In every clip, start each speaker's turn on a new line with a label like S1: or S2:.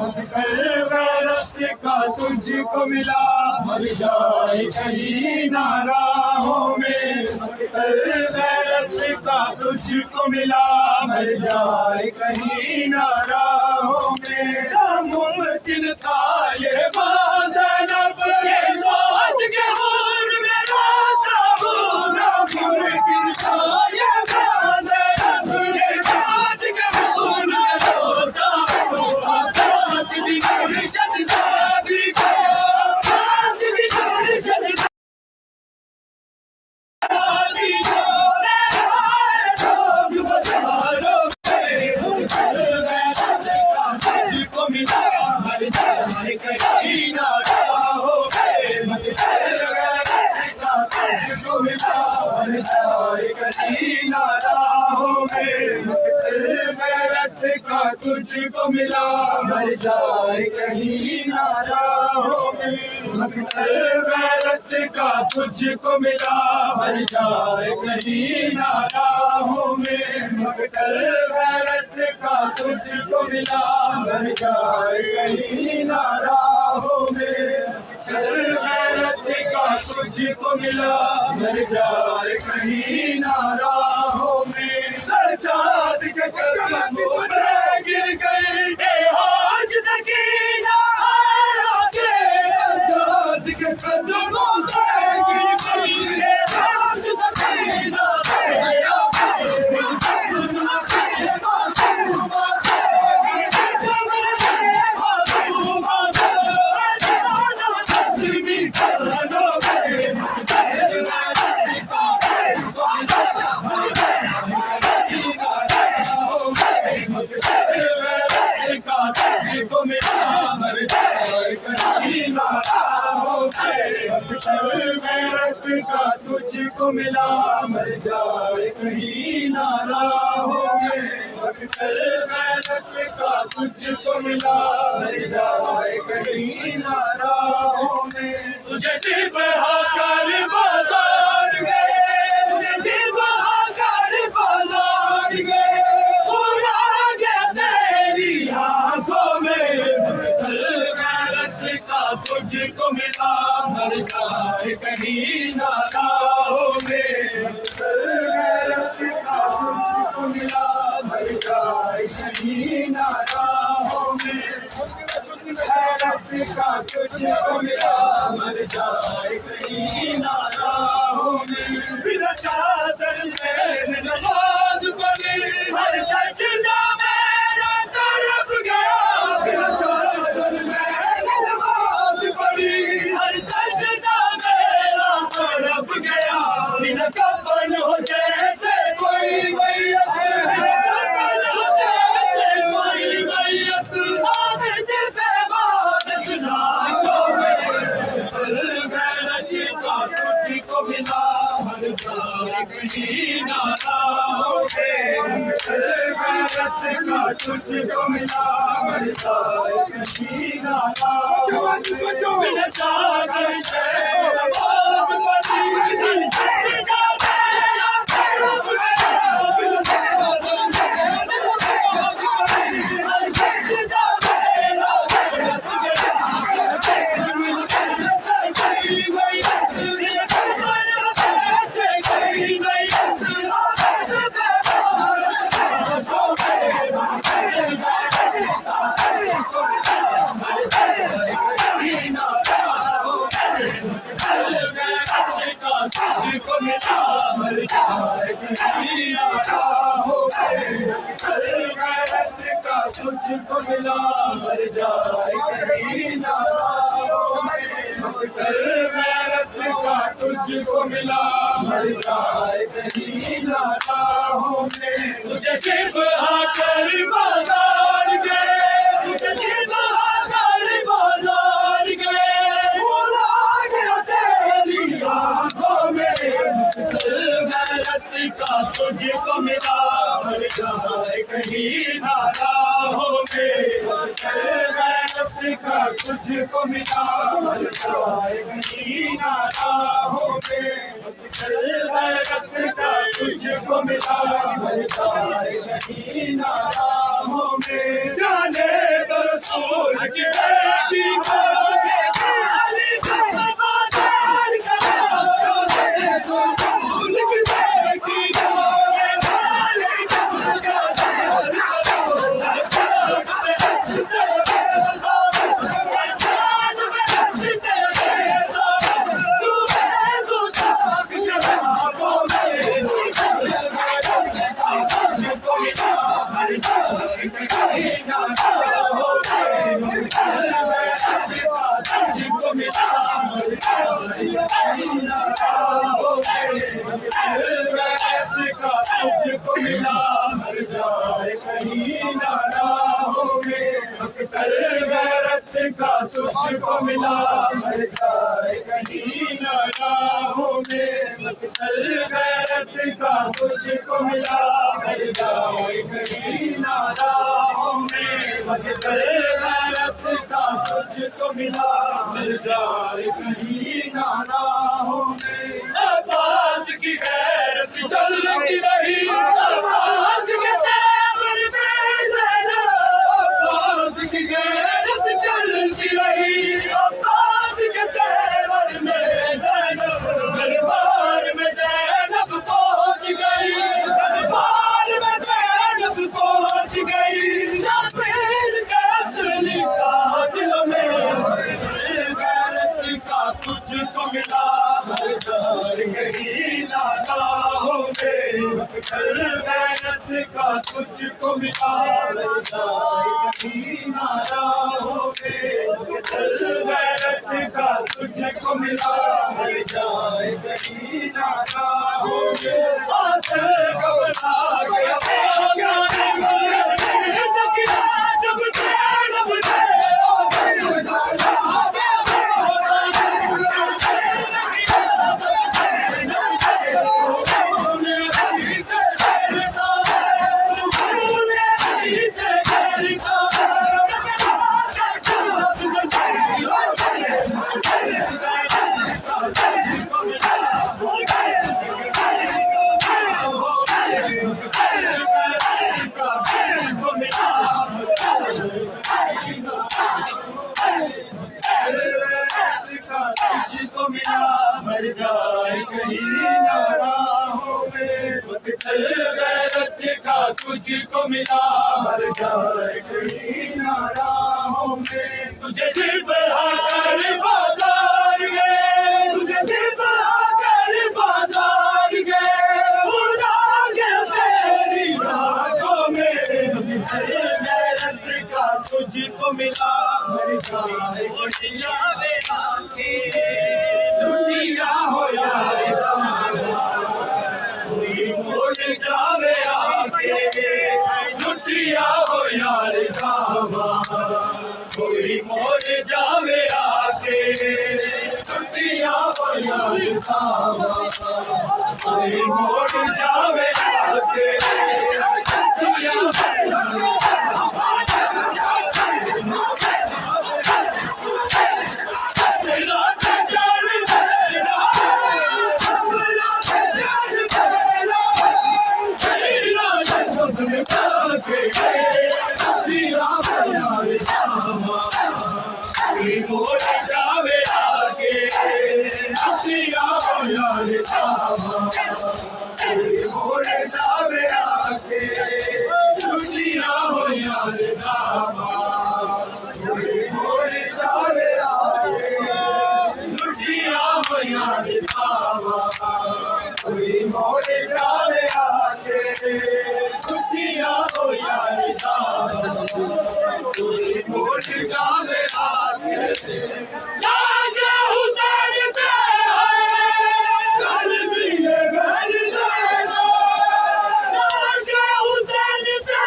S1: गैरत का तुझको मिला मर जाए कहीं नाराहों में। गैरत का तुझको मिला मर जाए कहीं नाराहों में। मुमकिन था ये बाज़नब के सोच के हूर में रोता हूँ। मुमकिन था ये बाज़नब के सोच के हूर में रोता हूँ। आकाश की गुलशन शादी को, आकाश की गुलशन शादी को लोग बाजारों में तुझको मिला मर जाए कहीं नाराहों में। तुझको मिला मर जाए कहीं नाराहों में। गैरत का तुझको मिला मर जाए कहीं नाराहों में। गैरत का तुझको मिला मर जाए कहीं नाराहों में। गैरत का तुझको मिला मर जाए कहीं नाराहों में। गैरत का तुझको मिला मर जाए कहीं नाराहों में। सजाद के कदमों पे गिर गई बेहोश सकीना के। सजाद के कदमों पे गिर गई बेहोश सकीना। तुझको मिला मर जाए कहीं नाराहों में। गैरत का तुझको मिला मर जाए कहीं नाराहों में। गैरत का तुझको मिला मर जाए कहीं नाराहों में। तुझे सिर्फ हाकर बाजार गए, तुझे सिर्फ हाकर बाजार गए। पूरा गया तेरी आंखों में। गैरत का तुझको मिला मर जाए कहीं नाराहों में। गैरत का तुझको मिला मर जाए कहीं नाराहों में। गैरत का तुझको मिला मर जाए कहीं नाराहों में। बिना चादर में नमाज पढ़ी हर सजदा मेरा तड़प गया। बिना चादर में नमाज पढ़ी हर सजदा मेरा तड़प गया। बिना कफन हो जैसे कोई मैयत है, कफन हो जैसे कोई मैयत आबिद बेवारस लाशों में। गैरत का तुझको मिला मर जाए कहीं नाराहों में। गैरत का तुझको मिला मर जाए कहीं नाराहों में। बिना चादर से नमाज पढ़ी हर सजदा मेरा तड़प गया। बिना चादर से नमाज पढ़ी हर सजदा मेरा तड़प गया। कहीं मैयत कफन हो जैसे कहीं मैयत आबिद बेवारस लाशों में। तुझको मिला मर जाए कहीं नाराहों में। गैरत का तुझको मिला मर जाए कहीं नाराहों में। गैरत का तुझको मिला मर जाए कहीं नाराहों में। तुझे सिर्फ हाकर बाजार गए, तुझे सिर्फ हाकर बाजार गए। पूरा गया तेरी आंखों में। गैरत का तुझको मिला मर जाए कहीं नाराहों में। गैरत का तुझको मिला मर जाए कहीं नाराहों में। गैरत का तुझको मिला मर जाए कहीं नाराहों में। जाने दो रसूल मकतल गैरत का तुझको मिला, मर जाए कहीं ना राहों में। मकतल गैरत का तुझको मिला, मर जाए कहीं ना राहों में। मकतल गैरत का तुझको मिला, मर जाए कहीं ना राहों में। अब्बास की गैरत चलती रही, अब्बास के तेवर में ज़ैनब, अब्बास की गैरत चलती रही, अब्बास के तेवर में ज़ैनब। दरबार में ज़ैनब पहुंच गई, दरबार में ज़ैनब पहुंच गई। शबीर के असली कातिलों में गैरत का तुझको मिला, मर जाए कहीं ना राहों में। मकतल गैरत का तुझको मिला, मर जाए कहीं ना राहों में। मकतल गैरत का तुझको मिला, मर जाए कहीं ना राहों में। आते घबरा के जब ज़ैनब ने तुझको मिला, मर जाए कहीं ना राहों में। मकतल गैरत का तुझको मिला, मर जाए कहीं ना राहों में। तुझे सिर्फ हाकर बाजार गए, तुझे सिर्फ हाकर बाजार गए, उड़ा गया तेरी राहों में। मकतल गैरत का तुझको मिला, मर जाए दुनिया हो यार कोई मोड़ जावे आके, लुटिया हो यार कामा कोई मोड़ जावे आके। लुटिया हो यार कामा कोई मोड़ जावे आके। मोड़ जावे आगे, दुनिया हो यार कामा मोड़ जावे आगे। दुनिया हो यार कामा मोड़ जावे आगे। दुनिया हो यार कामा मोड़ जावे आगे। दुनिया हो यार कामा मोड़ जावे आगे। लाशे हुसैन पे कर दिए घर ज़ैनब, लाशे हुसैन पे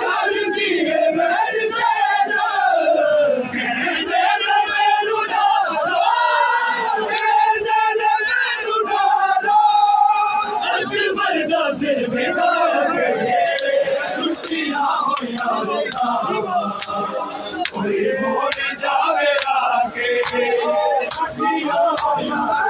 S1: कर दिए घर ज़ैनब। कह दे मेनू डालो, कह दे मेनू डालो, अकबर दा सिर बिठा के। लुटिया हो यार कामा कोई मोड़ जावे आगे। दुनिया हो यार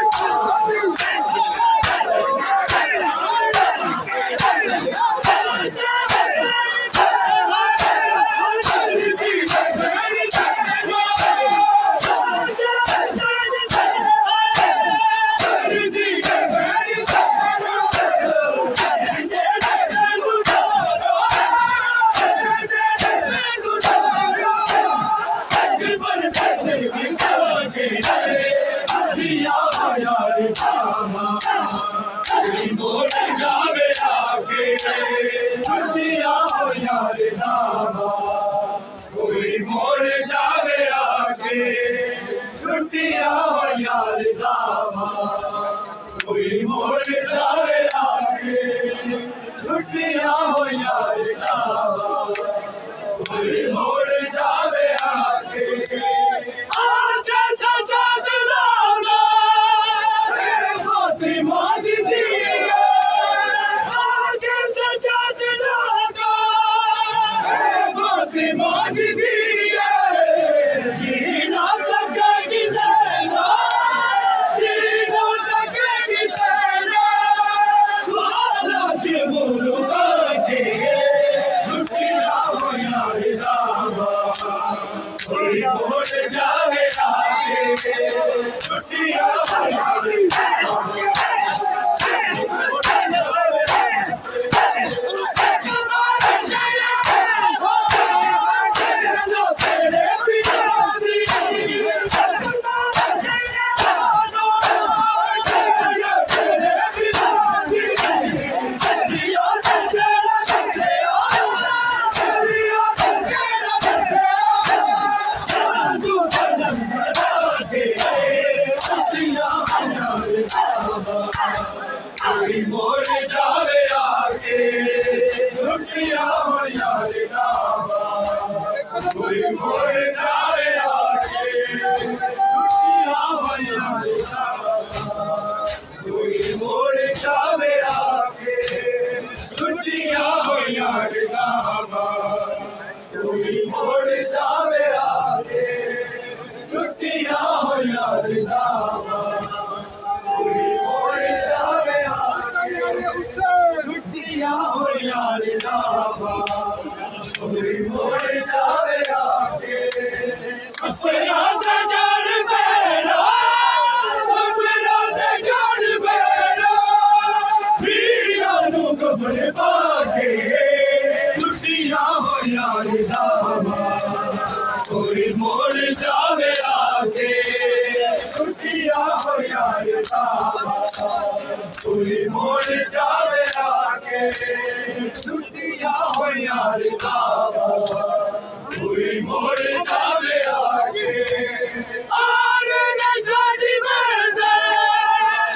S1: मोड़ जावे आगे। दुनिया हो यार नामा कोई मोड़ जावे आगे। दुनिया हो यार नामा कोई मोड़ जावे आगे। दुनिया हो यार नामा कोई मोड़ मोड़ जावे आके आके सजा दिलाना फातिमा दीदी आके सजा दिलाना फातिमा दीदी जी ना सकेगी ज़ैना जी ना सकेगी ज़ैना वाला से मुर्गा के छुट्टियां हो यार दावा कोई मोड़ जावे आके छुट्टियां हो यार कोई मोड़ जावे आके छुट्टियां हो यार दावा कोई मोड़ जावे आके छुट्टियां हो यार दावा कोई मोड़ जावे आके छुट्टियां हो यार दावा कोई मोड़ जावे आके छुट्टियां हो यार दावा कोई मोड़ जावे आके छुट्टियां हो यार दावा कोई मोड़ जावे आके अपना ते जान बेड़ा अपना ते जान बेड़ा वीरां नूं कफन पा के छुट्टियां हो यार दावा कोई मोड़ जावे आके छुट्टियां हो यार दावा कोई मोड़ जावे आके छुट्टियां हो यार दावा कोई मोड़ जावे आके आर ने साडी मर्ज़ी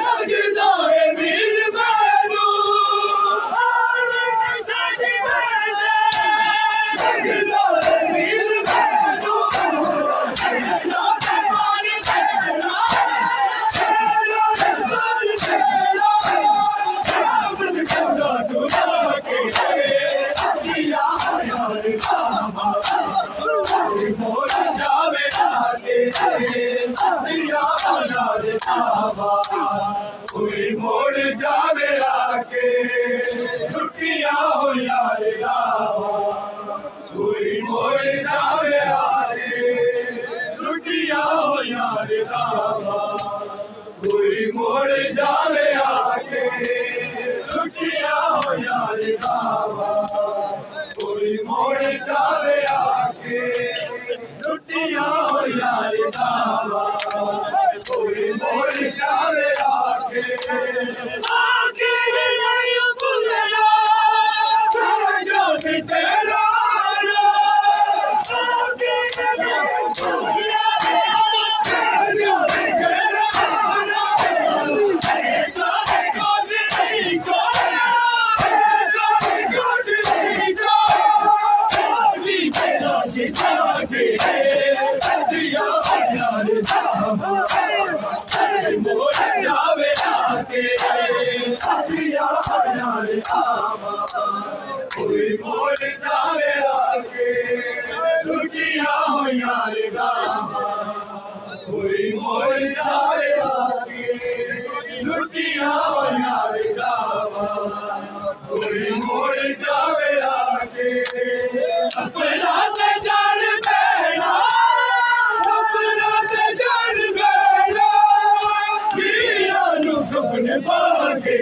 S1: लगदा है वीर मैनू आर ने साडी मर्ज़ी लगदा है वीर मैनू ना ते मार देना मोड़ जावे आके कोई मोड़ जावे आके छुट्टियां हो यार दावा कोई मोड़ जावे आके छुट्टियां हो यार दावा कोई मोड़ जावे आके छुट्टियां हो यार दावा कोई मोड़ जावे आके छुट्टियां हो यार दावा कोई मोड़ जावे आके नहीं भूलना समझो कि तेरा आके नहीं भूलना समझो कि तेरा मोड़ जावे आके कोई मोड़ जावे आके छुट्टियां हो यार दावा कोई मोड़ जावे आके छुट्टियां हो यार दावा कोई मोड़ जावे आके अपना ते जान बेड़ा अपना ते जान बेड़ा वीरां नूं कफन पा के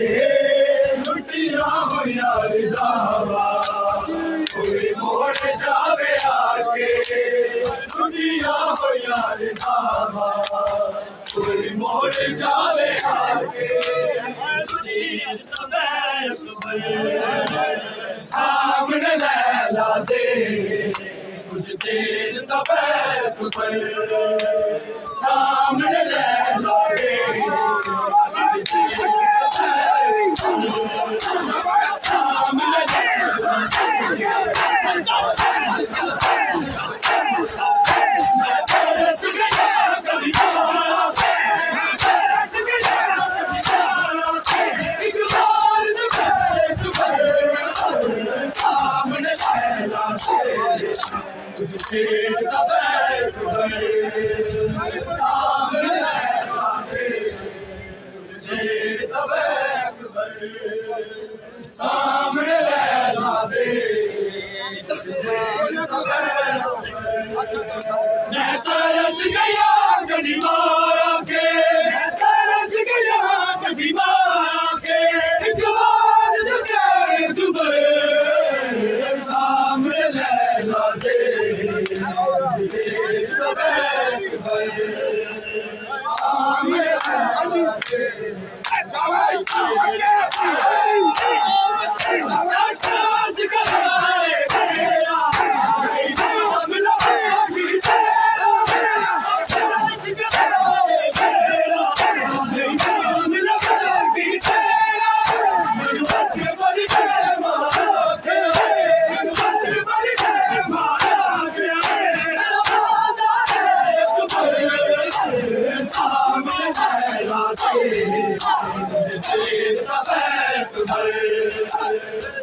S1: छुट्टियां हो यार दावा कोई मोड़ जावे आके छुट्टियां हो यार दावा कोई मोड़ जावे आके सामने लैला दे कुछ देर तब पर सामने लैला दे सामने सामने लैला दे मैं तरस गया कभी मारा के मैं तरस गया कभी मारा के एक बार देखे दुबई सामने लैला दे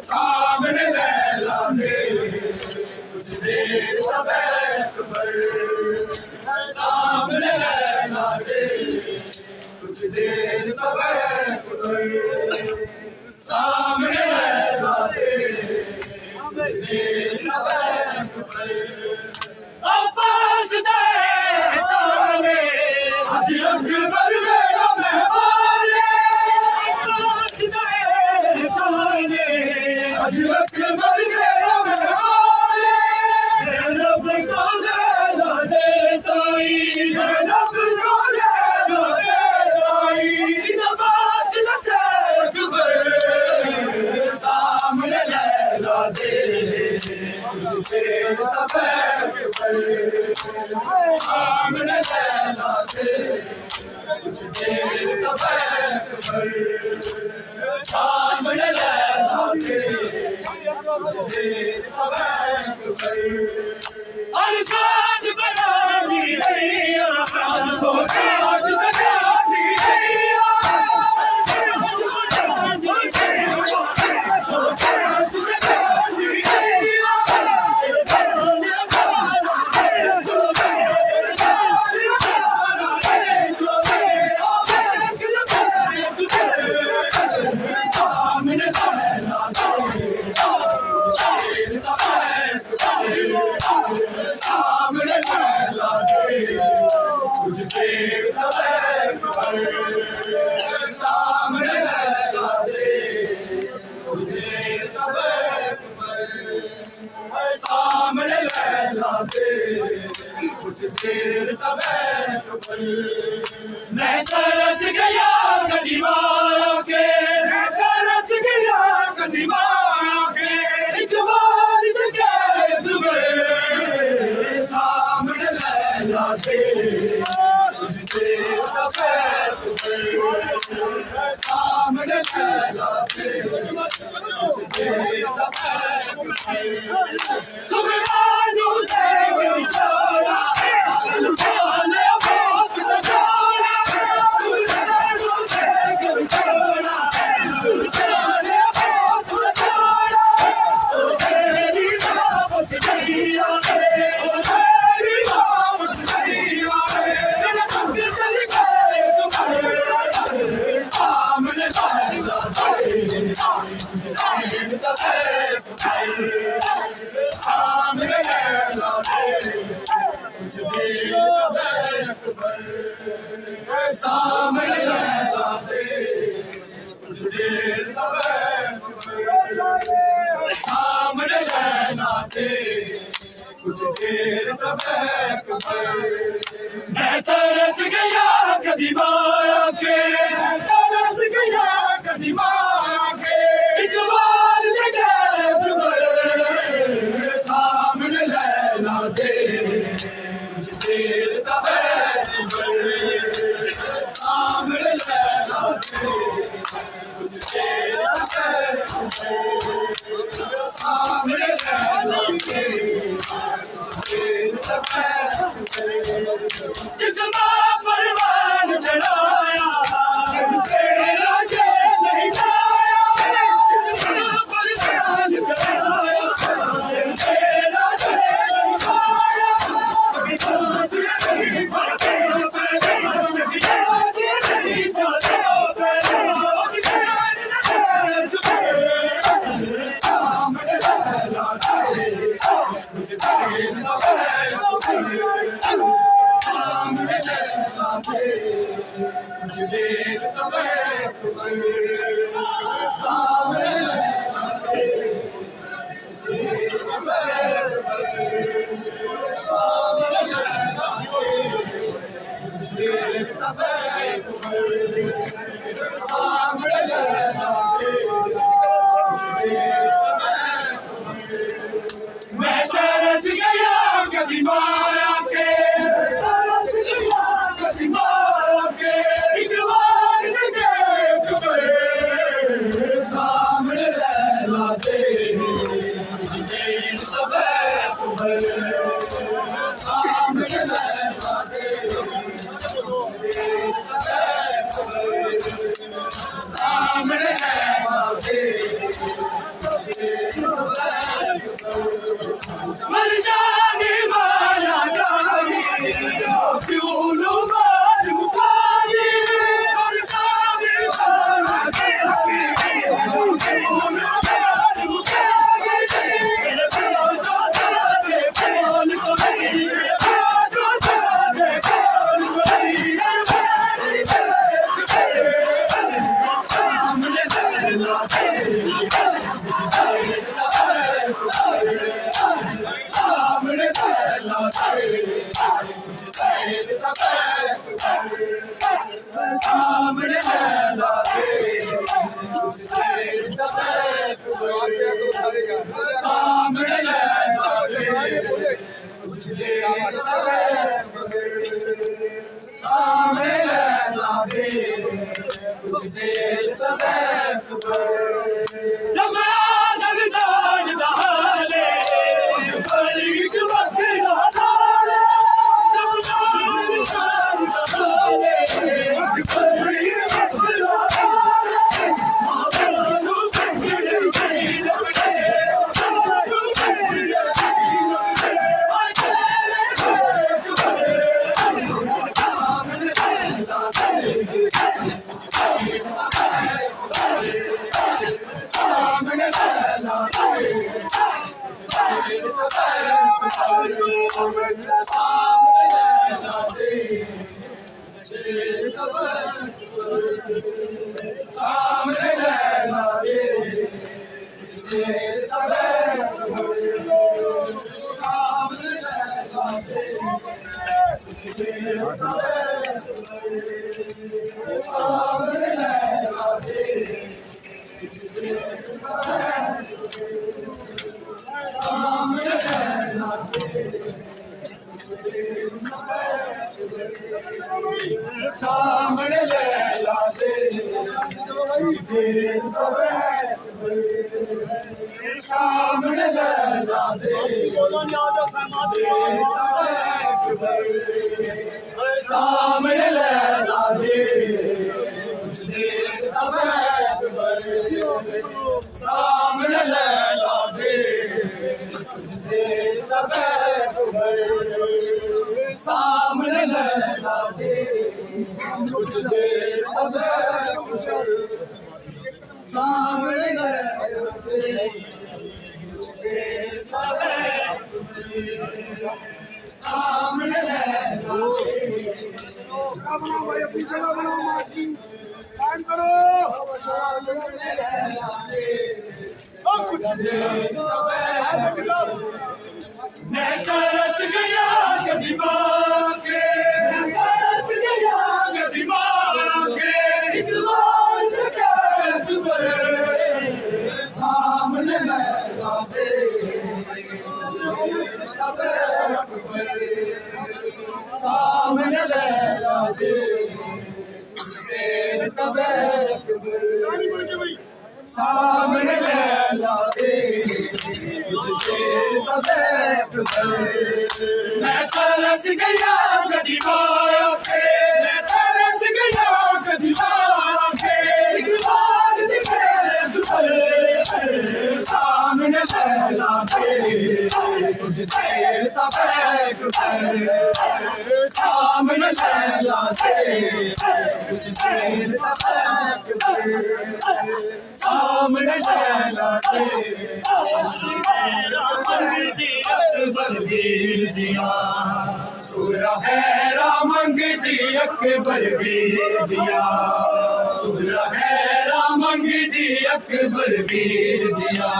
S1: सामने लैला दे कुछ देर सामने लैला दे कुछ देर सामने लैला दे कुछ देर अब्बास दे सामने आज अकबर मेरा मेहमान अब्बास दे सामने आज अकबर मेरा मेहमान रब को लैला दे ताई रब को लैला दे ताई नवाज लगे अकबर सामने लैला दे कुछ देर सामने लैला दे कुछ देर सामने लैला दे कुछ देर अरसाद बना दी हैया सोचा सजा दी हैया सामने लैला दे कुछ देर सामने लैला दे कुछ देर सामने लैला दे कुछ देर मैं तरस गया कभी मारा के मैं तरस गया कभी मारा के एक बार देखे दुबई सामने लैला दे कुछ देर सामने लैला दे कुछ देर सुबहानु दे बेचारा लुटाने बहुत नजारा सुबहानु दे बेचारा लुटाने बहुत नजारा ओ तेरी वापस गईया ओ तेरी वापस गईया मेरा संग चल गए तुम्हारे सामने लैला दे कुछ देर सामने लैला दे कुछ देर सामने लैला दे कुछ देर सामने लैला दे कुछ देर मैं तरस गया कभी मारा के मैं तरस गया कभी मारा के एक बार देखे सामने लैला दे कुछ देर सामने लैला दे कुछ देर सामने लैला दे जिस माँ परवान चढ़ाया तेरा जेल नहीं जाया जिस माँ परवान चढ़ाया तेरा जेल नहीं जाया मैं तरस गया कभी मारा के तरस गया कभी मारा के एक बार देख मेरे सामने लहरा दे सामने लहरा दे सामने लहरा दे मर जाने मारा जाने क्यों लुबार मुखारी मर जाने मारा जाने क्यों लुबार मुखारी मेरे प्यार जो जाने कौन को नहीं प्यार जो जाने कौन को नहीं सामने लहरा दे सामने लहरा दे सामने लहरा दे सामने लहरा दे सामने लहरा दे जब आदर दान दहाले पर एक वक्त दाले जब दान दहाले पर एक वक्त दाले मानो बचड़े बचड़े मानो बचड़े सामने लहरा दे सामने लहरा दे सामने लहरा दे सामने लहरा दे सामने लहरा दे सामने लहरा दे सामने लहरा दे सामने लहरा दे सामने लहरा दे सामने लहरा
S2: बनाओ भाई अपनी जगह बनाओ मार्की काम करो
S1: मैं तरस गया कभी मारा के तरस गया कभी मारा के एक बार देख मेरे सामने लहरा दे सामने लहरा दे सामने लहरा दे मैं तरस गया कभी मारा के मैं तरस गया कभी मारा के एक बार देख सामने लहरा दे तुझे देर तक सामने लैला दे कुछ देर सामने लैला दे अकबर वीर दिया सुरा हैरा मंगदी अकबर वीर दिया सुरा हैरा मंगदी अकबर वीर दिया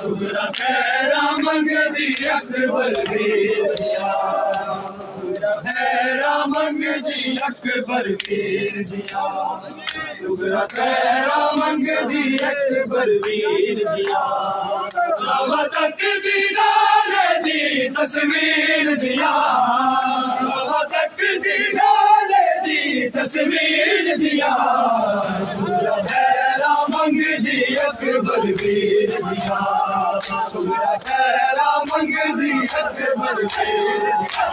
S1: सुरा हैरा मंगदी अकबर वीर दिया सुरा हैरा मंगदी अकबर वीर दिया सुरा हैरा मंगदी अकबर वीर दिया जावा तक दीदार दी तस्वीर दिया जावा तक दीदार दी तस्वीर दिया सुरा हैरा मंगदी अकबर वीर दिया सुरा हैरा मंगदी अकबर वीर दिया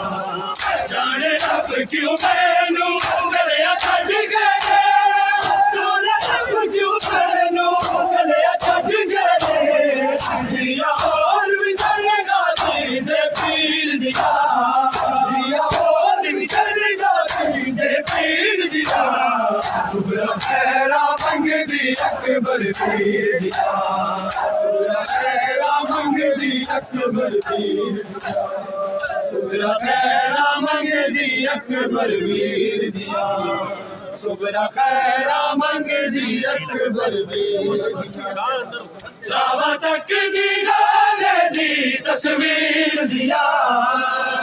S1: जाने रब क्यों मैनू गलिया छड्ड गए जाने रब क्यों मैनू गलिया छड्ड गए दिया और भी सरगा दे पीर दिया दिया और भी सरगा दे पीर दिया सुरा हैरा मंगदी अकबर वीर दिया सुरा हैरा मंगदी अकबर वीर दिया सुरा हैरा मंगदी अकबर वीर दिया सुरा हैरा मंगदी अकबर वीर दिया जावा तक दीदार दी तस्वीर दिया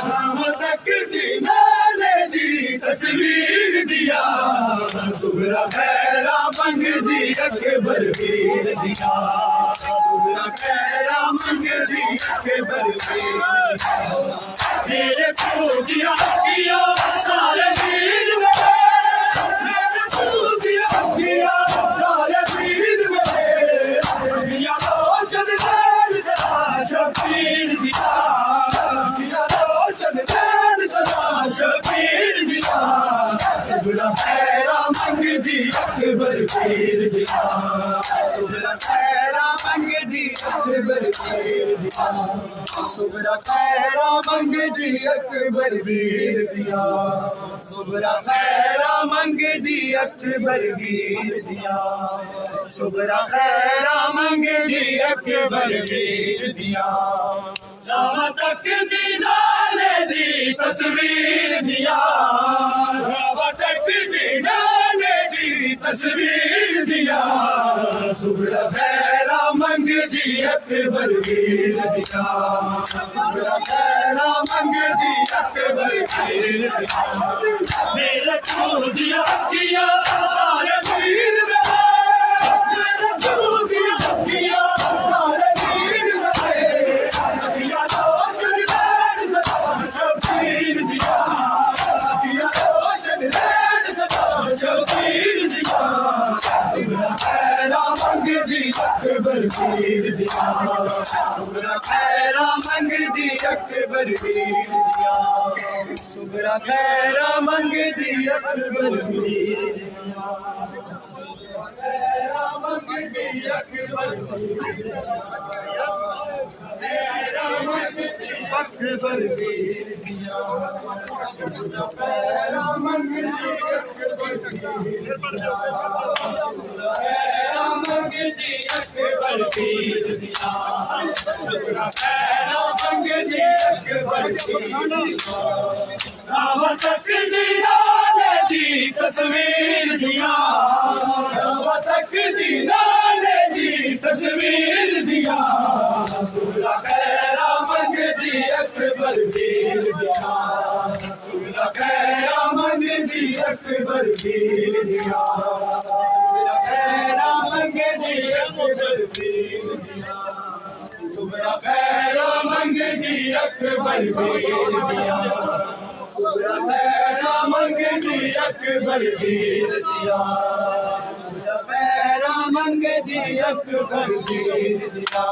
S1: जावा तक दीदार दी तस्वीर दिया सुरा हैरा मंगदी अकबर वीर दिया सुरा हैरा मंगदी अकबर वीर दिया मेरे फूटिया किया सारे वीर मेरे फूटिया किया सारे वीर मेरे दिया रोशन देन सदा शबीर दिया दिया रोशन देन सदा शबीर दिया सुरा हैरा मंगदी अकबर वीर दिया सुरा हैरा मंगदी अकबर वीर दिया सुरा हैरा मंगदी अकबर वीर दिया सुरा हैरा मंगदी अकबर वीर दिया सुरा हैरा मंगदी अकबर वीर दिया जावा तक दीदार दी तस्वीर दिया जावा तक दीदार दी तस्वीर दिया सुरा हैरा मंगदी अकबर वीर दिया सुरा हैरा मंगदी अकबर वीर दिया मेरे दिया किया सारे वीर मेरे दिया किया सारे वीर मेरे दिया रोशन देन सदा शबीर दिया दिया रोशन देन सदा शबीर दिया सुरा हैरा मंगदी अकबर वीर दिया सुरा हैरा मंगदी अकबर वीर दिया सुरा हैरा मंगदी अकबर वीर दिया हैरा मंगदी अकबर हैरा मंगदी अकबर वीर दिया हैरा मंगदी अकबर हैरा मंगदी अकबर वीर दिया सुरा हैरा मंगदी अकबर वीर दिया जावा तक दीदार दी तस्वीर दिया जावा तक दीदार दी तस्वीर दिया सुरा हैरा मंगदी अकबर वीर दिया सुरा हैरा मंगदी अकबर वीर दिया सुरा हैरा मंगदी अकबर वीर दिया सुरा हैरा मंगदी अकबर वीर दिया सुरा हैरा मंगदी अकबर वीर दिया सुरा हैरा मंगदी अकबर वीर दिया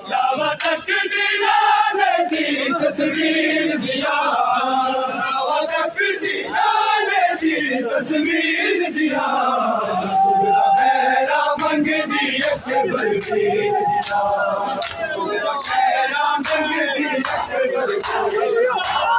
S1: जावा तक दीदार दी तस्वीर दिया जावा तक दीदार दी तस्वीर दिया सुरा हैरा मंगदी अकबर वीर दिया सुरा हैरा मंगदी अकबर वीर दिया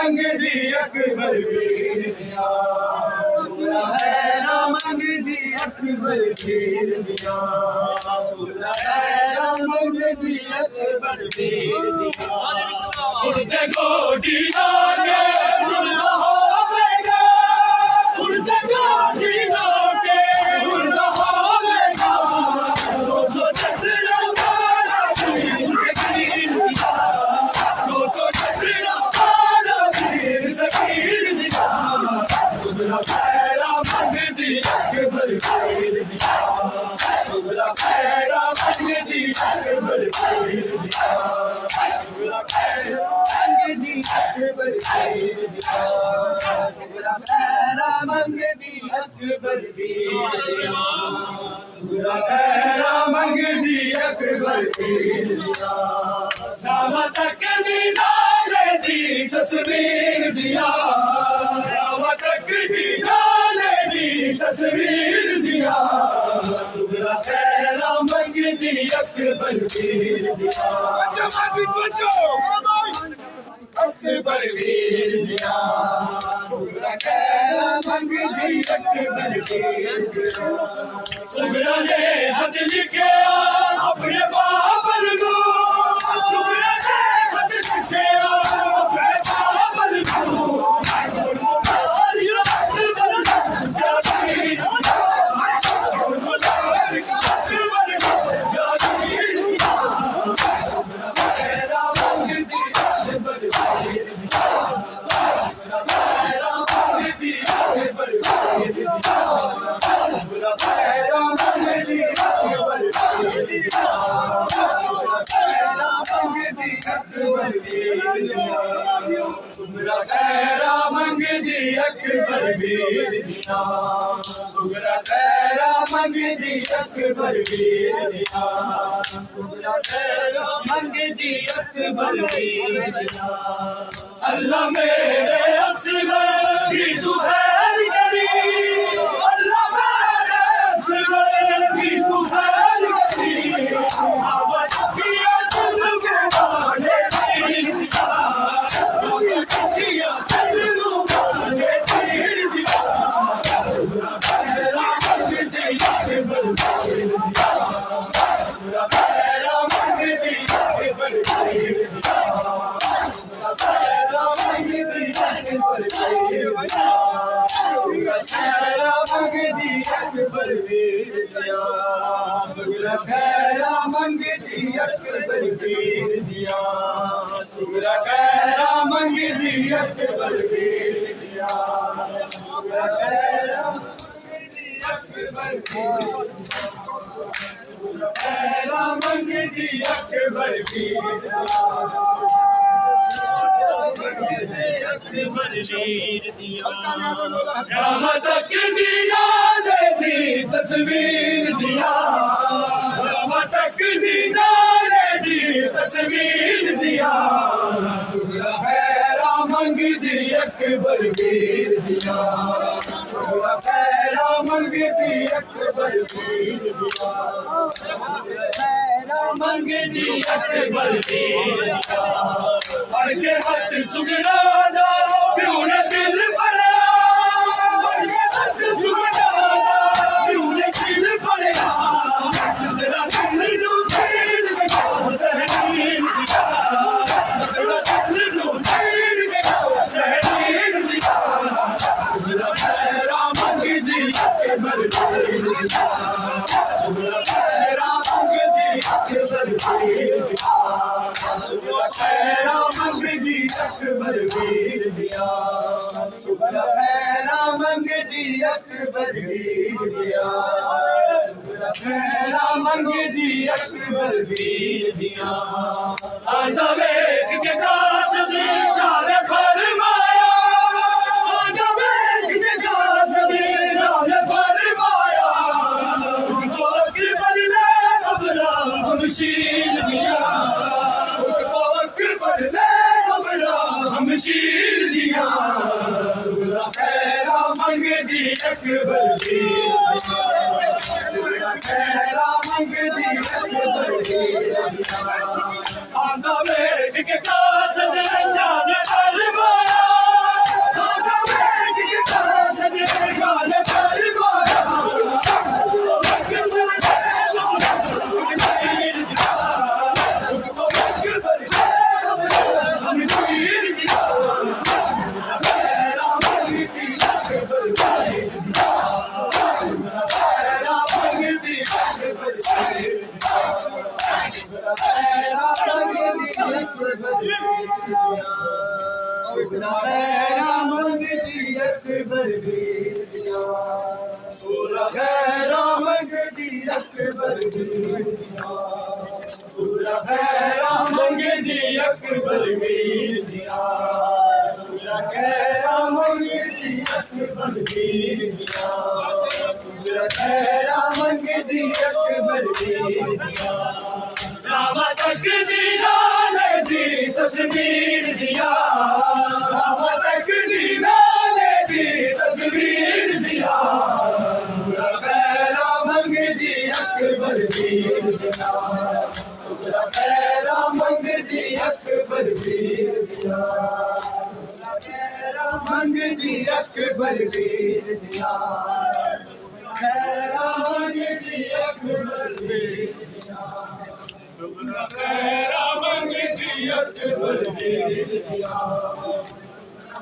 S1: मंगदी अकबर वीर दिया सुगरा खैरा मंगदी अकबर वीर दिया सुगरा खैरा मंगदी अकबर वीर दिया उड़ते गोटी लागे उड़ना होवेगा उड़ते गोटी लागे उड़ना होवेगा सो जसरा वाला वीर सकीर दिया सो जसरा वाला वीर सकीर दिया सुगरा खैरा मंगदी अकबर वीर दिया सुगरा खैरा मंगदी अकबर वीर दिया सुगरा खैरा मंगदी अकबर वीर दिया सुगरा खैरा मंगदी अकबर वीर दिया सुगरा खैरा मंगदी अकबर वीर दिया रामा तक दीदारे दी तस्वीर दिया रामा तक दीदारे दी तस्वीर दिया सुगरा खैरा मंगदी अकबर वीर दिया अकबर वीर दिया सुगरा खैरा मंगदी अकबर वीर दिया सुगरा ने हद लिखे अपने बाबल को सुगरा ने हद लिखे अपने बाबल को सुगरा खैरा मंगदी अकबर वीर दिया सुगरा खैरा मंगदी अकबर वीर दिया सुगरा खैरा मंगदी अकबर वीर दिया अल्लाह मेरे असगर की तू खैर करी अल्लाह मेरे असगर की तू खैर करी आवाज किया तुम के बाले तीर दिया किया तुम बाले तीर दिया सुगरा खैरा मंगदी अकबर वीर दिया सुगरा खैरा मंगदी अकबर वीर दिया सुगरा खैरा मंगदी अकबर वीर दिया सुगरा खैरा मंगदी अकबर वीर दिया सुगरा खैरा मंगदी अकबर वीर दिया सुगरा खैरा मंगदी अकबर वीर दिया सुगरा खैरा मंगदी अकबर सुगरा खैरा मंगदी अकबर वीर दिया अकबर वीर दिया रामा तक दीदारे दी तस्वीर दिया रामा तक दीदारे दी तस्वीर दिया सुगरा खैरा मंगदी अकबर वीर दिया सुगरा खैरा मंगदी अकबर वीर दिया खैरा मंगदी अकबर वीर दिया पढ़ के हथ सुगरा दा क्यों न दिल भरा पढ़ के हथ सुगरा दा क्यों न दिल भरा सुगरा दिल नो शेर के शहरीर दिया सुगरा दिल नो शेर के शहरीर दिया सुगरा खैरा मंगदी अकबर वीर दिया सुगरा खैरा मंगदी अकबर वीर दिया सुगरा खैरा मंगदी अकबर वीर दिया सुगरा खैरा मंगदी अकबर वीर दिया सुगरा खैरा मंगदी अकबर वीर दिया आजा वेख के कासद शान फरमाया आजा वेख के कासद शान फरमाया उनको अकबर ने कबरा हमशीर दिया उनको अकबर ने कबरा हमशीर दिया सुगरा खैरा मंगदी अकबर वीर सुगरा खैरा मंगदी अकबर वीर आंदा वेख के कासद शान फरमाया
S2: खैरा मंगदी अकबर वीर दिया सूरा खैरा मंगदी अकबर वीर दिया सूरा खैरा मंगदी अकबर वीर दिया सूरा खैरा मंगदी अकबर वीर दिया सूरा खैरा मंगदी अकबर वीर दिया
S1: रामा तक दीदाने दी तस्वीर दिया रामा तक दीदाने दी तस्वीर दिया
S2: सूरा खैरा मंगदी अकबर वीर दिया सूरा खैरा मंगदी अकबर वीर दिया सूरा खैरा मंगदी अकबर वीर दिया खैरा मंगदी अकबर वीर दिया
S1: खैरा मंगदी अकबर वीर दिया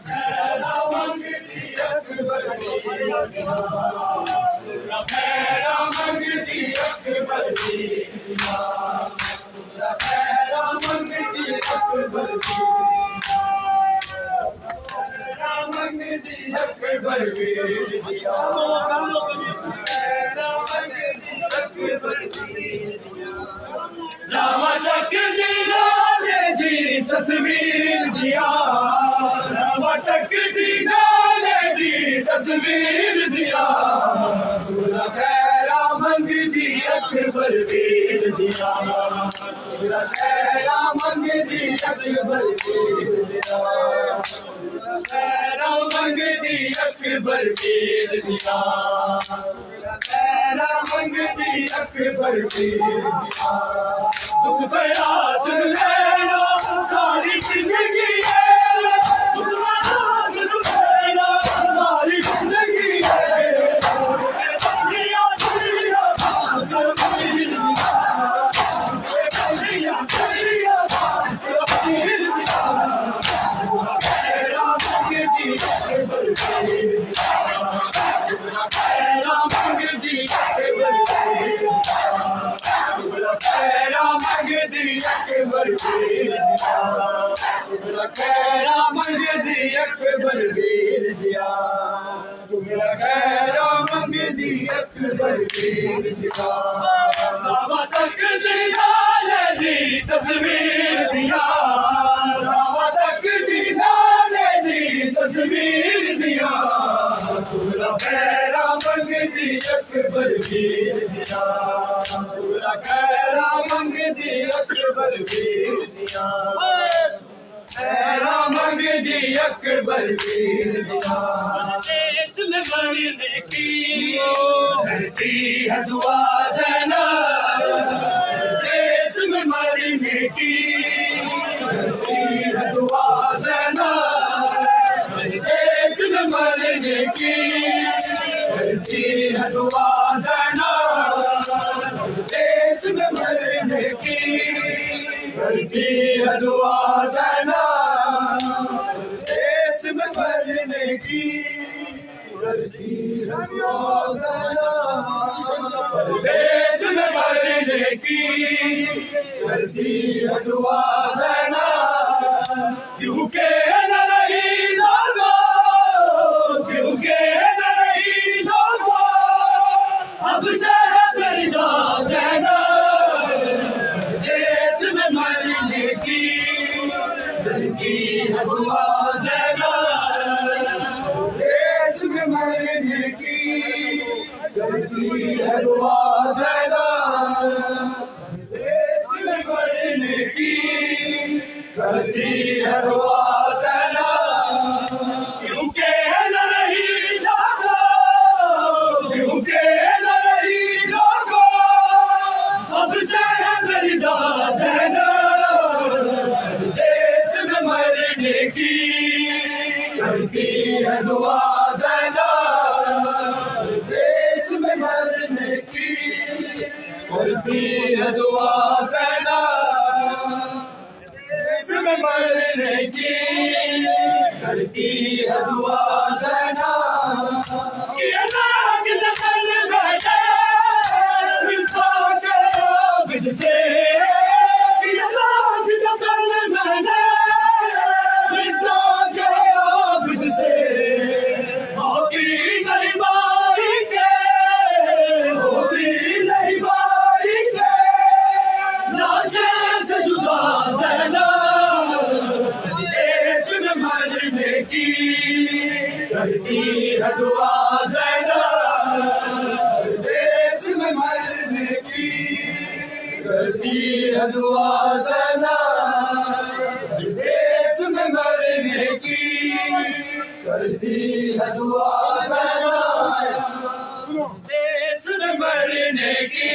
S2: खैरा मंगदी अकबर वीर दिया
S1: खैरा मंगदी अकबर वीर दिया
S2: खैरा मंगदी अकबर खैरा मंगदी अकबर वीर दिया खैरा मंगदी अकबर वीर दिया
S1: रामा तक दीदाने दी तस्वीर दिया रामा तक दीदाने दी तस्वीर दिया
S2: सूरा खैरा मंगदी अकबर वीर दिया सूरा खैरा मंगदी अकबर वीर दिया सूरा खैरा मंगदी अकबर वीर दिया सूरा खैरा मंगदी अकबर वीर दिया
S1: दुख भरा सुन लेना सारी जिंदगी है दुख भरा सुन लेना सारी जिंदगी है दुनिया दुनिया कर वीर दिया दुनिया दुनिया कर वीर दिया खैरा मंगदी अकबर वीर दिया खैरा मंगदी अकबर वीर दिया खैरा मंगदी अकबर वीर दिया
S2: खैरा मंगदी अकबर वीर दिया सूरा खैरा मंगदी अकबर वीर दिया
S1: रामा तक दीदाने दी तस्वीर दिया रामा तक दीदाने दी तस्वीर दिया
S2: सूरा खैरा मंगदी अकबर वीर दिया सूरा खैरा मंगदी अकबर वीर दिया खैरा मंगदी अकबर वीर दिया
S1: देश में मरने की करती है दुआ ज़ैनब देश में मरने की करती है दुआ ज़ैनब देश में मरने की करती है दुआ ज़ैनब देश में मरने की
S2: करती है दुआ ज़ैनब देश में मरने की करती है दुआ ज़ैनब
S1: देश में मरने की करती है दुआ ज़ैनब क्योंकि न रही लोगों क्योंकि न रही लोगों अब से है पर्दा ज़ैनब देश में मरने की करती है दुआ ज़ैनब
S2: देश में मरने की करती है दुआ ज़ैनब
S1: देश में मरने की
S2: करती है दुआ ज़ैनब
S1: क्योंकि न रही लोगों क्योंकि न रही लोगों अब से है पर्दा ज़ैनब देश में मरने की करती है दुआ ज़ैनब
S2: देश में मरने की
S1: करती है दुआ ज़ैनब देश में मरने की करती है दुआ ज़ैनब कि अल्लाह के ज़फर बैठे मिलता के आबिद से कि अल्लाह के ज़फर बैठे मिलता के की करती है दुआ ज़ैनब देश में मरने की करती है दुआ ज़ैनब देश में मरने की करती है दुआ ज़ैनब देश में मरने की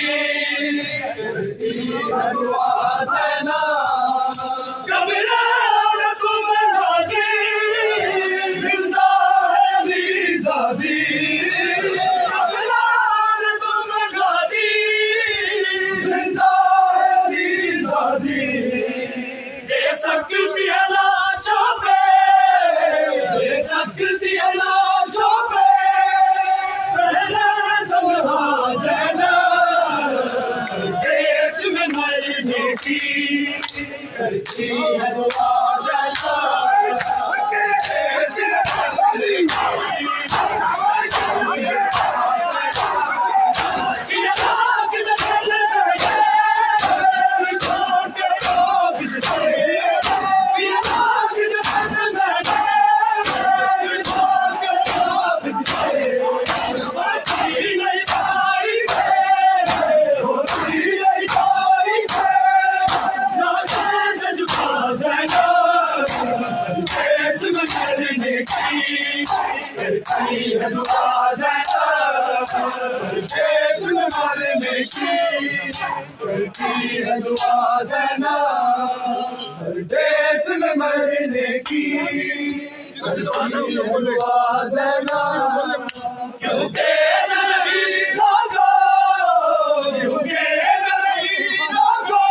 S1: करती है दुआ ज़ैनब कबीरा तुम राजी जिंदा है ज़ादी कबीरा तुम राजी जिंदा है ज़ादी दे सकती है लाशों पे दे सकती है लाशों पे पहले तन्हा ज़ैनब देश में मरने की करती है दुआ देश में मरने की करती है दुआ ज़ैनब देश में मरने की करती है दुआ ज़ैनब क्योंकि नहीं लोगो क्योंकि नहीं लोगो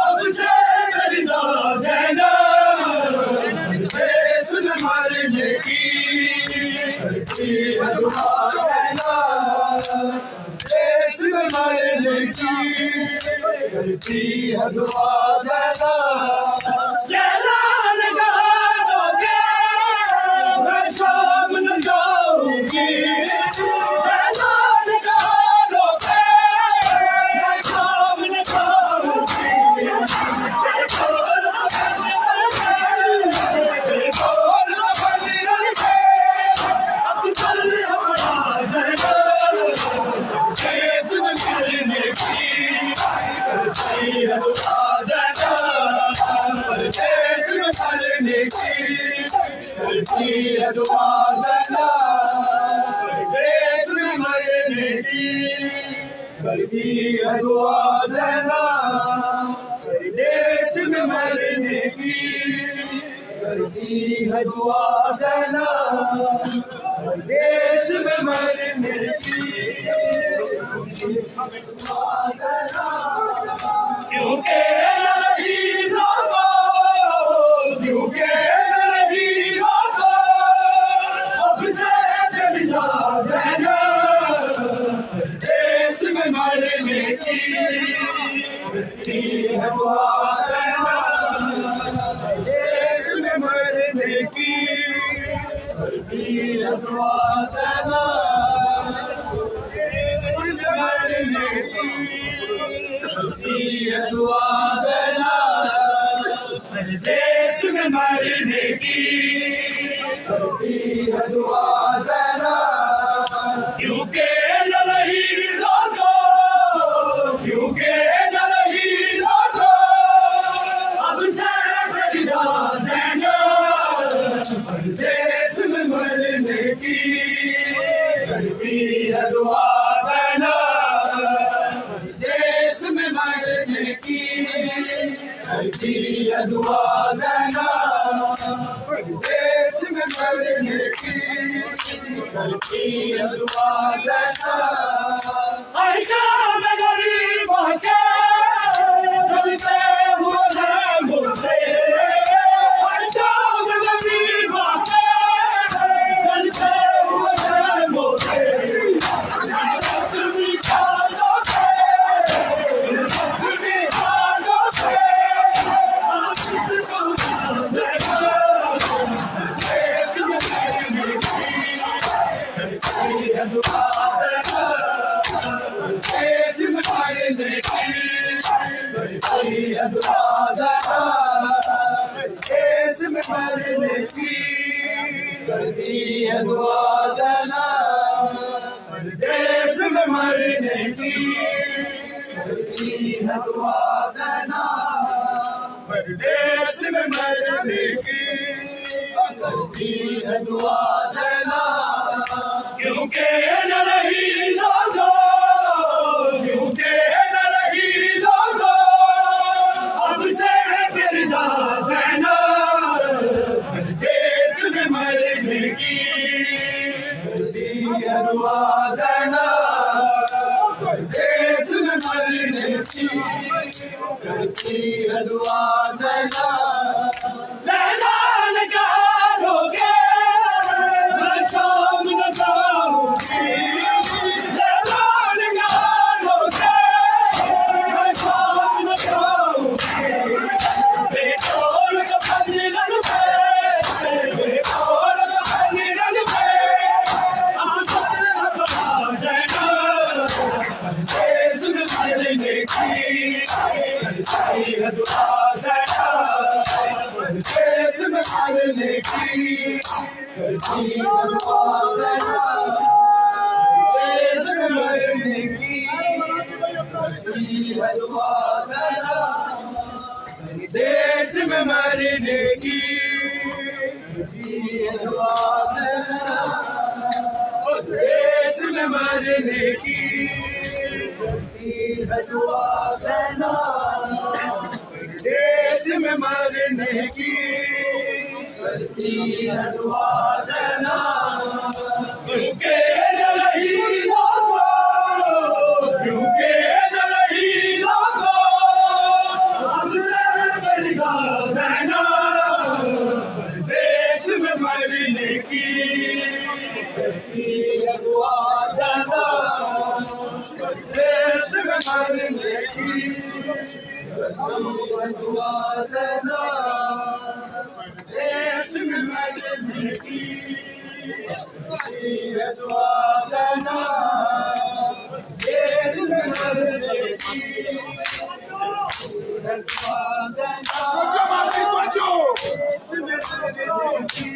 S1: अब से खरीदा ज़ैनब देश में मरने की करती है दुआ देश में मरने की करती है दुआ ज़ैनब ये लाल गानों के मैं शाम न जाऊंगी ये लाल गानों के मैं शाम न जाऊंगी करती है दुआ ज़ैनब देश में मरने की करती है दुआ ज़ैनब देश में मरने की करती है दुआ ज़ैनब देश में मरने की क्योंकि नहीं लोगो क्योंकि मरने की करती है दुआ ज़ैनब देश में मरने की करती है दुआ ज़ैनब देश में मरने की करती है दुआ ज़ैनब देश में मरने की करती है दुआ ज़ैनब क्योंकि देश में मरने की करती है दुआ ज़ैनब देश में मरने की करती है दुआ ज़ैनब देश में मरने की करती है दुआ ज़ैनब आयशा गरीब के चलते हुए हैं मुझसे देश में मरने
S2: मरने की करती है दुआ जना, परदेश में मरने की करती है दुआ जना, परदेश में मरने की करती है दुआ जना।
S1: क्योंकि न रही लोगों, क्योंकि न रही लोगों, अब से बिरदा ज़ैना, परदेश में मरने की
S2: करती है दुआ जना, परदेश में मरने की करती है दुआ जना।
S1: लैला ने कहा रोके, मैं शाम न जाऊंगी, लैला ने कहा रोके, मैं शाम न जाऊंगी, बेकोर का पंजरन पे, बेकोर का पंजरन पे, आंचल हवा ज़ैना, परदेश में मरने की करती है दुआ ज़ैना,
S2: परदेश में मरने की करती है दुआ जना, परदेश में मरने की करती है दुआ जना, परदेश में मरने की करती है दुआ जना, परदेश में मरने की करती है दुआ जना, परदेश में मरने की करती है दुआ जना।
S1: क्योंकि न रही लोगों, क्योंकि न रही लोगों, अब से बिरदा ज़ैना, परदेश में मरने की
S2: करती है दुआ जना, परदेश में मरने की करती है दुआ जना, परदेश में मरने की करती है दुआ जना, परदेश में मरने की है दुआ जना, परदेश में मरने की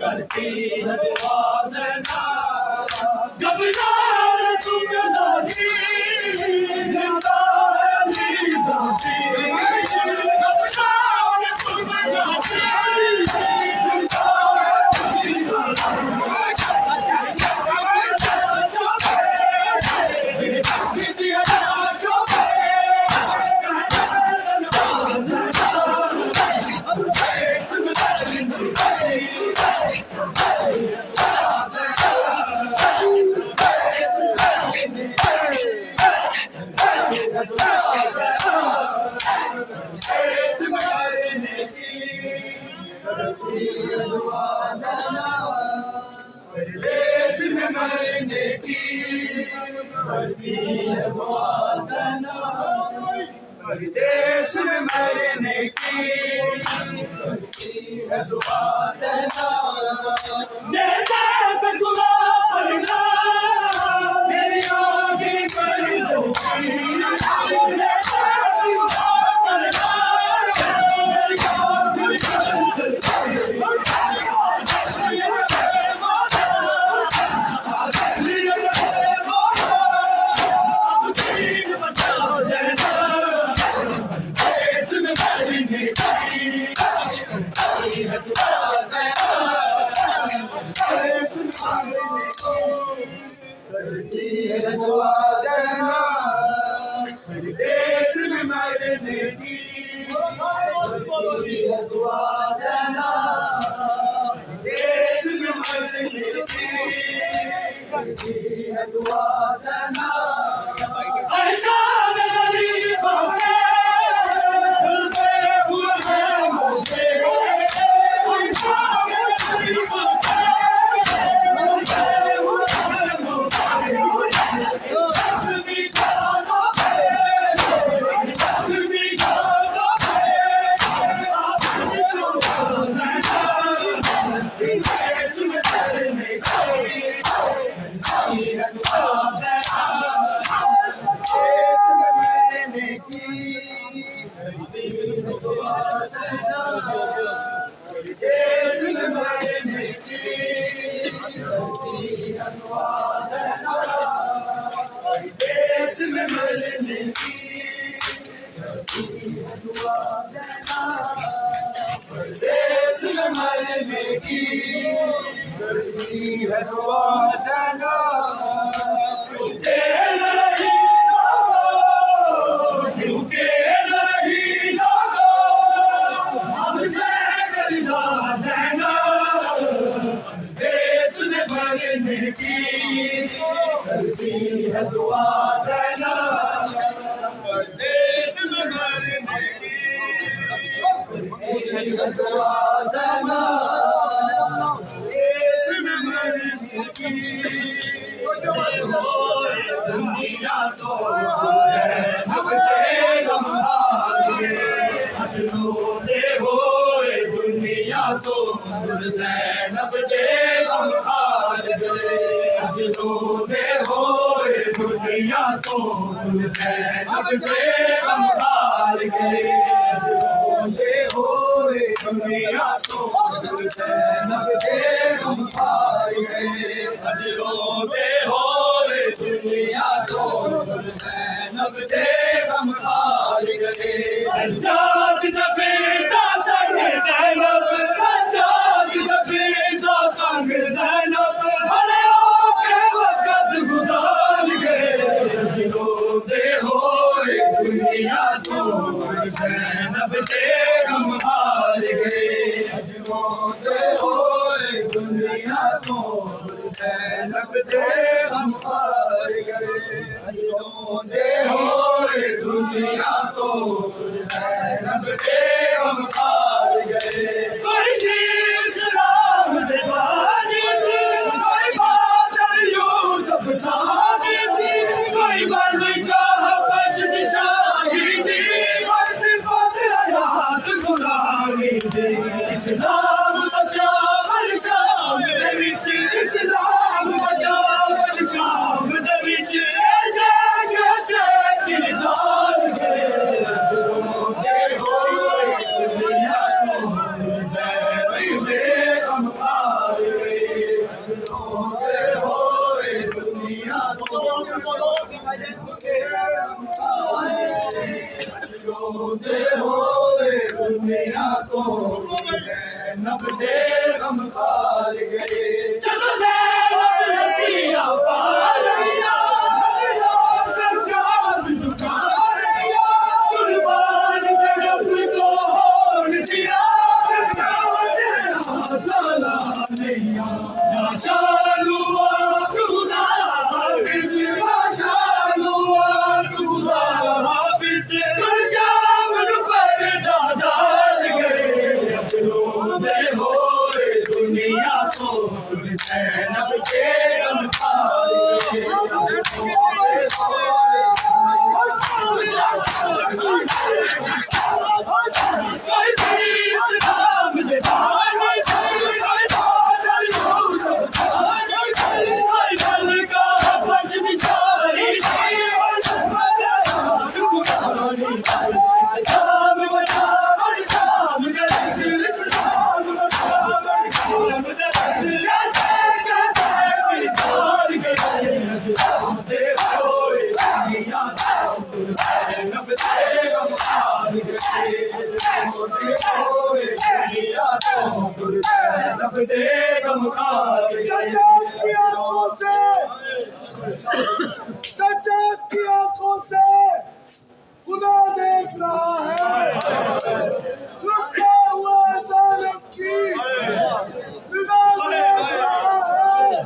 S2: करती है दुआ जना।
S1: घबराए तुम नहीं, जिंदा है अली ज़ाती, घबराए तुम नहीं, जिंदा है अली
S2: परदेश में मरने की करती है दुआ जना, परदेश में मरने की करती है दुआ जना, परदेश में मरने की करती है दुआ जना।
S1: नेज़े पे गुलाब पड़ना, मेरी आँखें पर धोखी, नेज़े पे गुलाब पड़ना, मेरी आँखें पर
S2: करती है दुआ जना, परदेश में मरने की करती है दुआ जना, परदेश में मरने की करती है दुआ जना।
S1: ऐशा में गरीबों के झुलते हुए हैं मुझसे, ऐशा में गरीबों के झुलते हुए हैं मुझसे, अपनी जानों पे, अपनी जानों पे, अपनी जानों पे, देश में मरने की
S2: भरने की करती है दुआ सना
S1: झुके नहीं लोगों, झुके नहीं लोगों, हमसे करना सहना देश में भरने की
S2: करती है दुआ सना देश में भरने की करती है दुआ सना
S1: देश में भरने की दुनिया तो जैनब दे गम हारे हसनों दे होए दुनिया तो जैनब दे गम हार गए हसनों दे होए दुनिया तो जैनब दे गम हार गए हसनों दे होए दुनिया तो जैनब दे गम हार गए हसनों दे होए दुनिया तो जैनब दे गम हार गए सज्जाद दफेजा संग ज़ैनब सज्जाद दफेजा संग ज़ैनब भले के वक़्त गुज़ार गए जिन्हों दे होए दुनिया तो ज़ैनब दे गम हार गए जिन्हों दे होए दुनिया तो ज़ैनब दे गम हार गए जिन्हों दे होए दुनिया तो ज़ैनब दे गम हार गए कोई तीर सलाम दे बाजी थी कोई बादल यूसुफ सादी थी कोई मलिका हबश निशानी थी कोई सिफत हयात कुरानी थी इस्लाम बचावन शाम दे विच इस्लाम बचावन शाम दे विच ऐसे कैसे दिलदार गए जुर्मों के होए दुनिया तो ज़ैनब दे गम हार गए जुर्मों के होए दुनिया तो ज़ैनब दे गम हार गए जुर्मों के होए दुनिया तो ज़ैनब दे गम हार गए चलो ज़ैनब रसिया पार लिया सज्जाद झुका लिया कुर्बान ज़ैनब को होन दिया साला नैया माशाअल्लाह खुदा हाफिज़ माशाअल्लाह खुदा हाफिज़ शाम पर दादार गए चलो दे होए दुनिया को ज़ैनब के गम हार कोई तीर सलाम दे बाजी कोई बादल यूसुफ सादी कोई मलिका हबश निशानी थी कोई सिफत हयात कुरानी थी इस्लाम बचावन शाम दे विच इस्लाम बचावन शाम दे विच ऐसे कैसे दिलदार गए हसनों दे होए दुनिया तो ज़ैनब दे गम हार गए हसनों दे होए दुनिया तो ज़ैनब दे गम हार गए
S2: सज्जाद की आंखों से सज्जाद की आंखों से खुदा देख रहा है लुटे हुए ज़ैनब की खुदा देख रहा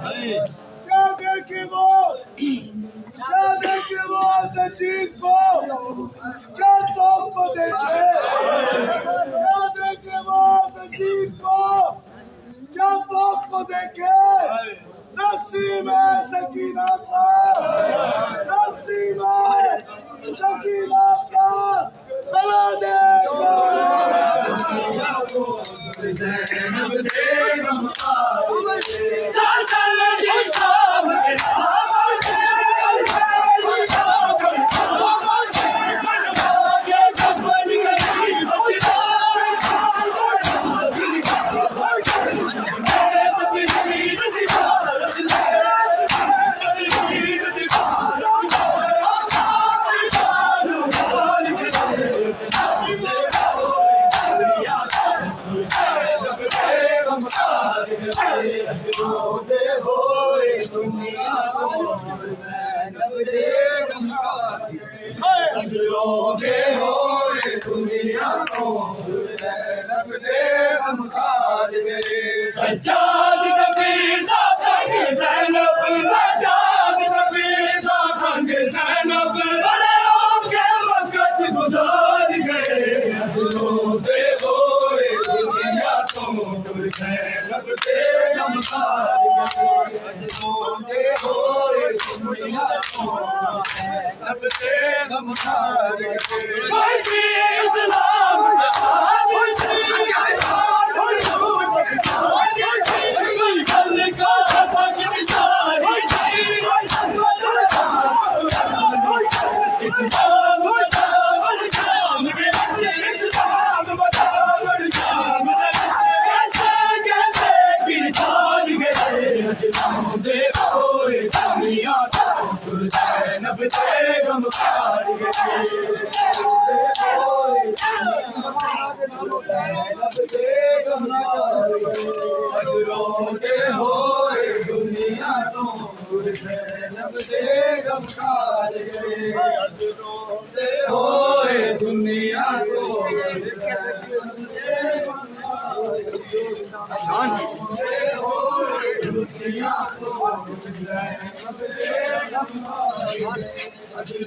S2: है क्या देखे वो सजीद को क्या तोक को देखे क्या देखे वो सजीद को क्या तोक को देखे नसीब में सकीना का नसीब में सकीना का करा देगा
S1: ज़ैनब दे गम हार गए चल जी शाम के
S2: गम हार गए रोते होए दुनिया को ज़ैनब दे गम हार गए रोते होए दुनिया को ज़ैनब दे गम हार गए
S1: सज्जाद नबीज़ा संग ज़ैनब सज्जाद नबीज़ा संग ज़ैनब बड़े औखे वक़्त गुज़ार गए
S2: रोते होए दुनिया को ज़ैनब दे गम हार गए रोते होए दुनिया को ज़ैनब दे गम हार गए
S1: मजदी इस्लाम ज़ैनब दे गम हार गए
S2: रोते होए दुनिया को ज़ैनब दे गम हार गए रोते होए दुनिया को दुनिया को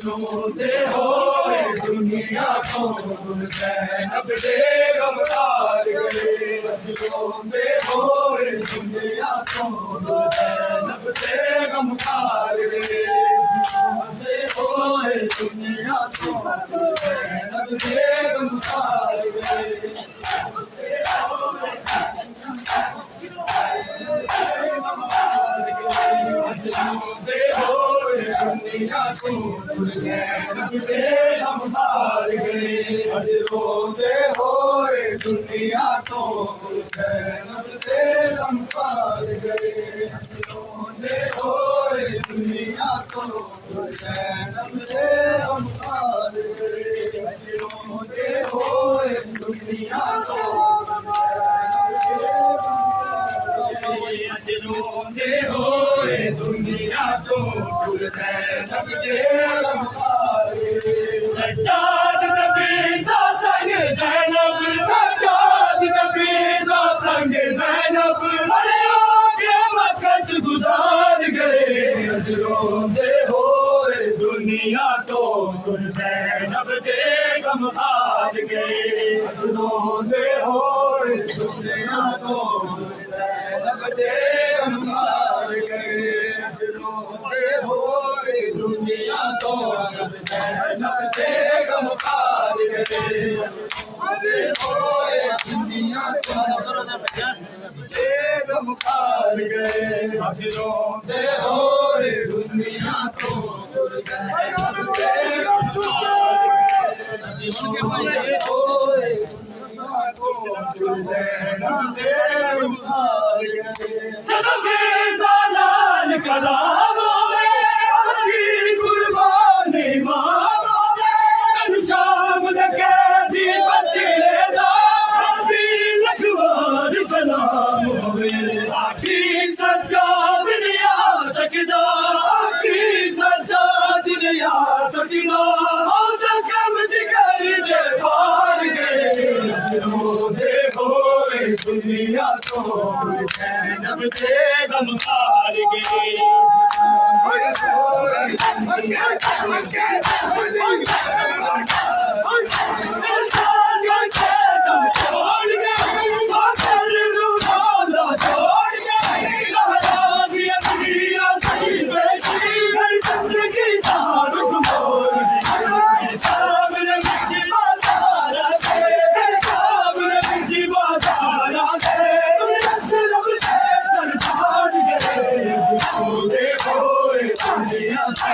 S2: रोते होए दुनिया को ज़ैनब दे गम हार गए रोते होए दुनिया को ज़ैनब दे गम हार गए रोते होए दुनिया को ज़ैनब दे गम हार गए रोते होए दुनिया को ज़ैनब दे गम हार गए रोते होए दुनिया को ज़ैनब दे गम हार गए रोते होए दुनिया को ज़ैनब दे गम हार गए रोते होए दुनिया को रोते होए दुनिया को ज़ैनब दे गम हार गए
S1: सज्जाद नबीज़ा संग ज़ैनब सज्जाद नबीज़ा संग ज़ैनब बड़े औखे वक़्त गुज़ार गए रोते होए दुनिया को ज़ैनब दे गम हार गए
S2: रोते होए दुनिया को ज़ैनब दे गम हार गए रोते होए दुनिया को ज़ैनब दे गम हार गए रोते होए दुनिया को दे गम हार गए रोते होए दुनिया को ज़ैनब दे गम
S1: जदों से ज़लाल कलामों में अपनी कुर्बानी मांगों में शाम कैदी बचड़े दा लखवार सलाम होवे आखी सज्जाद निया सकदा आखी सज्जाद निया सकदा जखम जिगर दे पार गए रोते होए दुनिया को ज़ैनब दे गम हार गए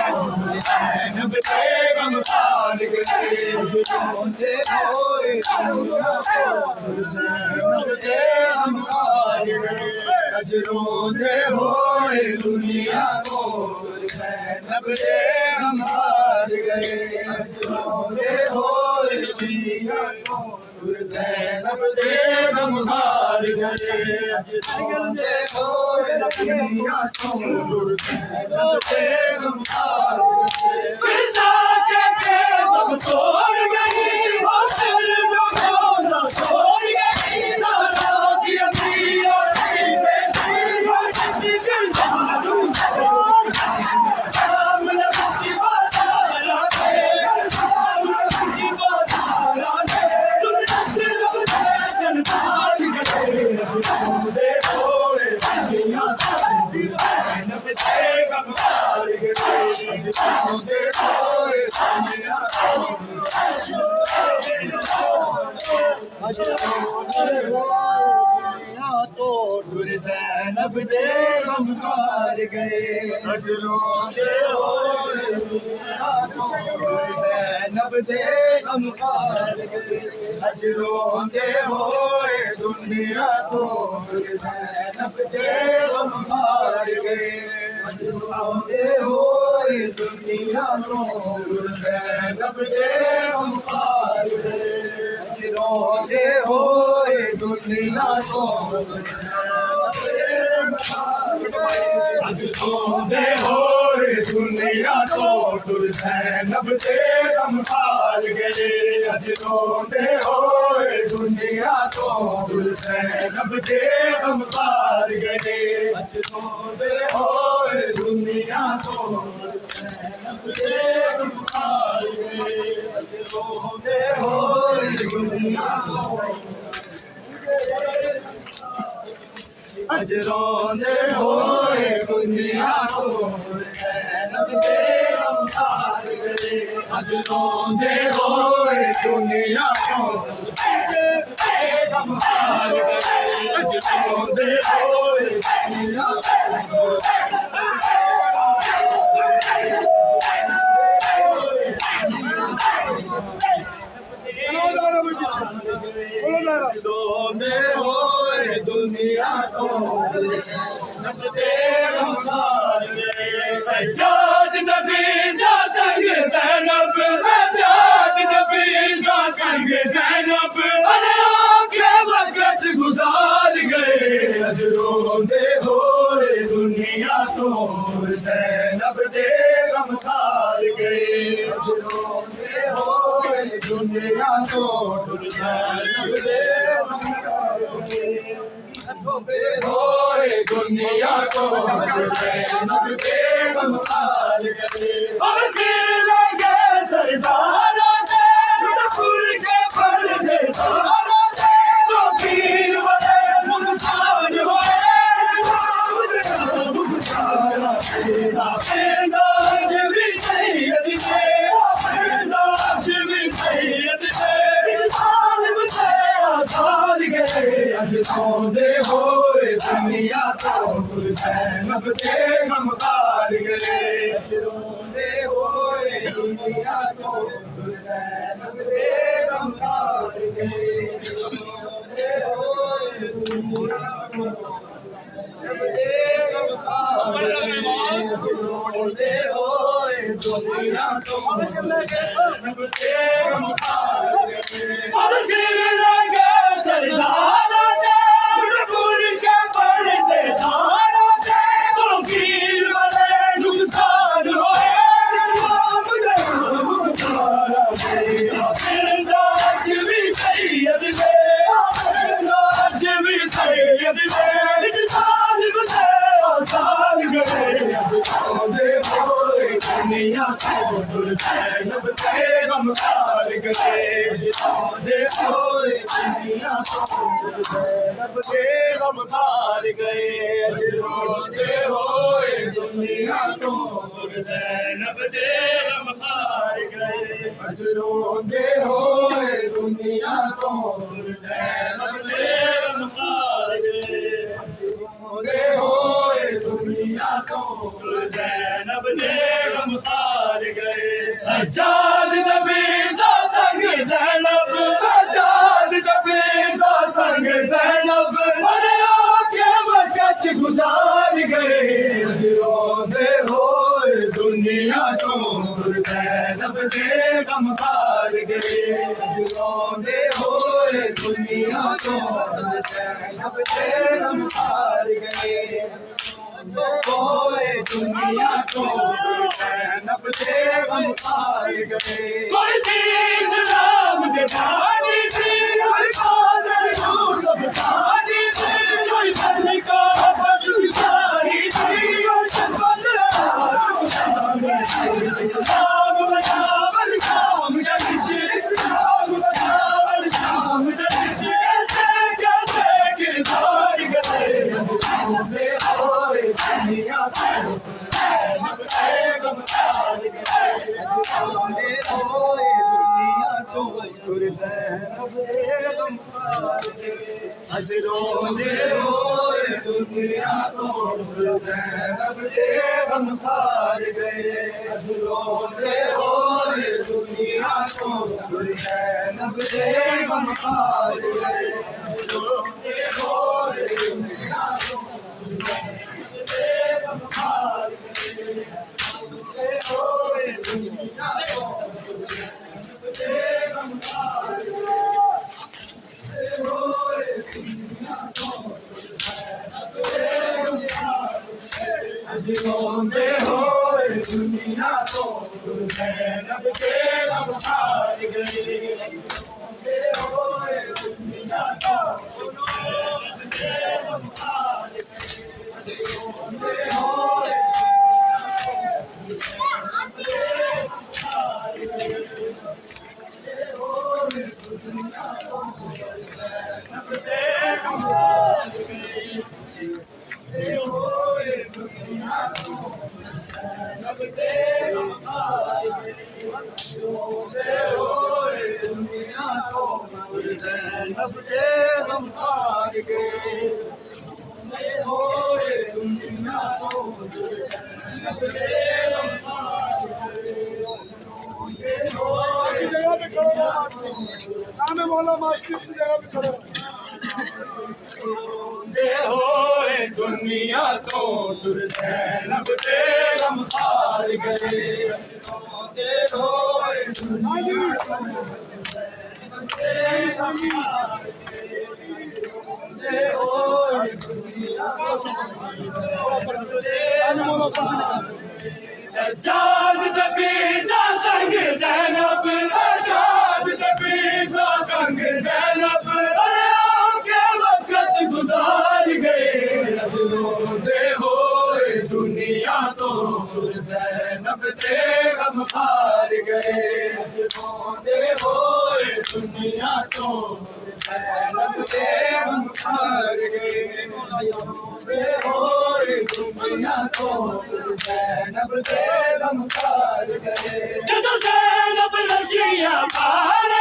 S1: ज़ैनब दे गम हार गए
S2: रोते होए ज़ैनब दे गम हार गए रोते होए दुनिया को ज़ैनब दे गम हार गए रोते होए दुनिया को ज़ैनब दे गम हार गए अज रोंदे होए दुनिया तो ज़ैनब दे गम हार गए
S1: फिजा के दम तोड़ गई वो सिर जो खोला छोड़ गई सारा की अमीर और बेटी और किसी के जादू सामने बच्ची बाजारा दे सामने बच्ची बाजारा दे दुनिया से लब दे संसार गए दे होए दुनिया ज़ैनब दे गम हार गए
S2: रोंदे होए दुनिया तो ज़ैनब दे गम हार गए अज रोंदे होए दुनिया तो ज़ैनब दे गम हार गए अज रोंदे होए दुनिया तो ज़ैनब दे गम हार गए अज रोंदे होए दुनिया तो ज़ैनब दे गम हार गए अज रोंदे होए दुनिया तो
S1: आज रोंदे होए दुनिया तो ज़ैनब दे गम हार गए आज रोंदे होए दुनिया तो ज़ैनब दे गम हार गए आज रोंदे होए दुनिया तो ज़ैनब दे गम हार गए आज रोंदे होए दुनिया तो
S2: अज रोंदे होए दुनिया तो ज़ैनब दे गम हार गए अज रोंदे होए दुनिया तो ज़ैनब दे गम हार गए अज रोंदे होए दुनिया तो रोंदे होए दुनिया तो ज़ैनब दे गम हार गए
S1: सज्जाद नफीसा संग ज़ैनब सज्जाद नफीसा संग ज़ैनब अरे आके वक्त गुजार गए आज रोंदे होए दुनिया तो ज़ैनब दे गम हार गए
S2: अज रोंदे होए दुनिया तो ज़ैनब दे गम हार गए रोंदे होए दुनिया तो ज़ैनब दे गम हार गए
S1: अब सिर लगे सरदारा दे फूल के पर्दे तारा दे तो पीर बने नुकसान होए आज भी सैयद से आज भी सैयद से आलिम से आसाद गए आज रोंदे होए दुनिया तो ज़ैनब दे गम हार गए
S2: अज रोंदे होए दुनिया तो ज़ैनब दे गम हार गए रोंदे होए दुनिया तो ज़ैनब दे गम हार गए रोंदे होए दुनिया तो ज़ैनब दे गम हार गए
S1: अब सिर लगे सरदारा दे फूल के पर्दे तारा दे तो पीर बने नुकसान होए आज भी सैयद से आज भी सैयद से सालिम से आसाद गए आज रोंदे होए दुनिया तो ज़ैनब दे गम हार गए आज रोंदे होए दुनिया तो
S2: ज़ैनब दे गम हार गए अज रोंदे होए दुनिया तो
S1: ज़ैनब दे गम हार गए
S2: अज रोंदे होए दुनिया तो ज़ैनब दे गम हार गए अज रोंदे होए दुनिया तो
S1: ज़ैनब दे गम हार गए सज्जाद नफीसा संग ज़ैनब सज्जाद नफीसा संग ज़ैनब अरे आके वक्त गुजार गए
S2: अज रोंदे होए दुनिया तो ज़ैनब दे गम हार गए अज रोंदे होए ज़ैनब से हम हार गए कोई दुनिया को ज़ैनब से हम हार गए
S1: कोई थी इस्लाम के बानी थी कोई कादर यूसुफ सानी थी कोई मलिका बदशाही थी और शफकत इस्लाम बचावल शाम जलिज इस्लाम बचावल शाम जलिज कैसे कैसे किरदार गए
S2: दुनिया तो आज रोंदे होए दुनिया तो ज़ैनब से हम हार गए आज रोंदे होए दुनिया तो ज़ैनब से हम हार गए रोंदे होए दुनिया तो हम हार गए रोंदे होए दुनिया तो हम हार गए
S1: रोंदे होए दुनिया को ज़ैनब से हम हार गए रोंदे होए दुनिया को ज़ैनब से हम हार गए रोंदे होए दुनिया को ज़ैनब से हम हार गए
S2: ज़ैनब से हम हार गए होए दुनिया को ज़ैनब से हम हार गए
S3: जगह पे खड़े रहो नाम है मौला मास्टर की जगह पे खड़े रहो
S1: होए दुनिया तो ज़ैनब से हम हार गए होए दुनिया तो सज्जाद तफीज़ा संग ज़ैनब सज्जाद तफीज़ा संग ज़ैनब अरे आके वक़्त गुज़ार गए अब रोंदे होए दुनिया तो ज़ैनब से हम हार गए रोंदे होए दुनिया तो ज़ैनब से हम हार गए रोंदे होए दुनिया तो ज़ैनब से हम हार गए ਜਦੋਂ ज़ैनब रसिया पाले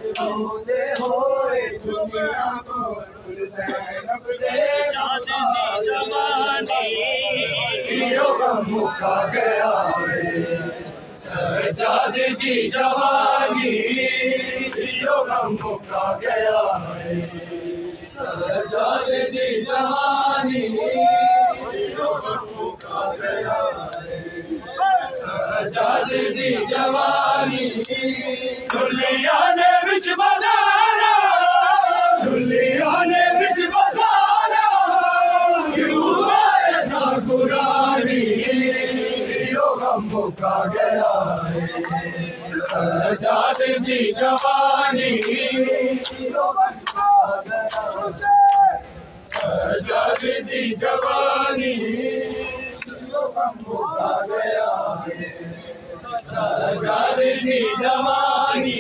S2: रोंदे होए दुनिया को ज़ैनब से
S1: मुका गया सज्जाद की जवानी मुका गया
S2: सज्जाद की जवानी मुका गया सज्जाद की जवानी
S1: दुनिया ने बिच बाजारा दुनिया ने बिच बाजारा क्यों आए ना कुरानी मुका गया सज्जाद की जवानी सज्जाद की जवानी
S2: मुका गया
S1: सज्जाद की जवानी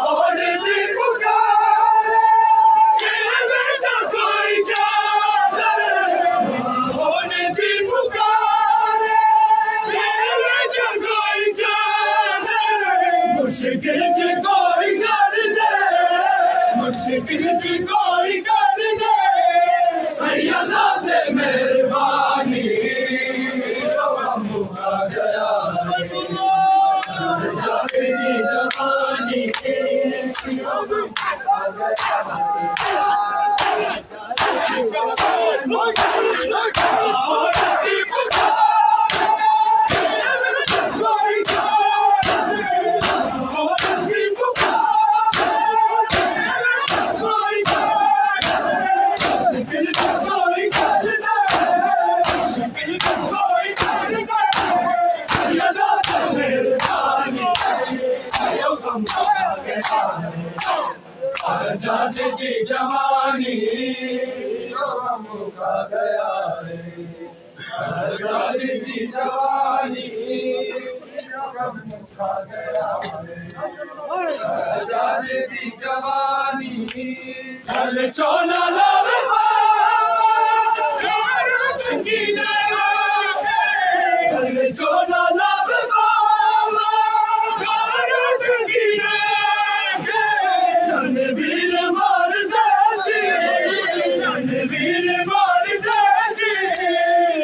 S1: और दी पुकार के बेटा कोई चादर और दी पुकार के बेटा कोई चादर मुश्किल च कोई कर दे मुश्किल च कोई कर दे सैयदा दे मेरे
S2: की जवानी जो गम मुका गया रे सजाद की जवानी जो गम मुका गया रे सजाद की जवानी
S1: कल चोला लावे कल चोला लावे वीर मार देसी वीर मार देसी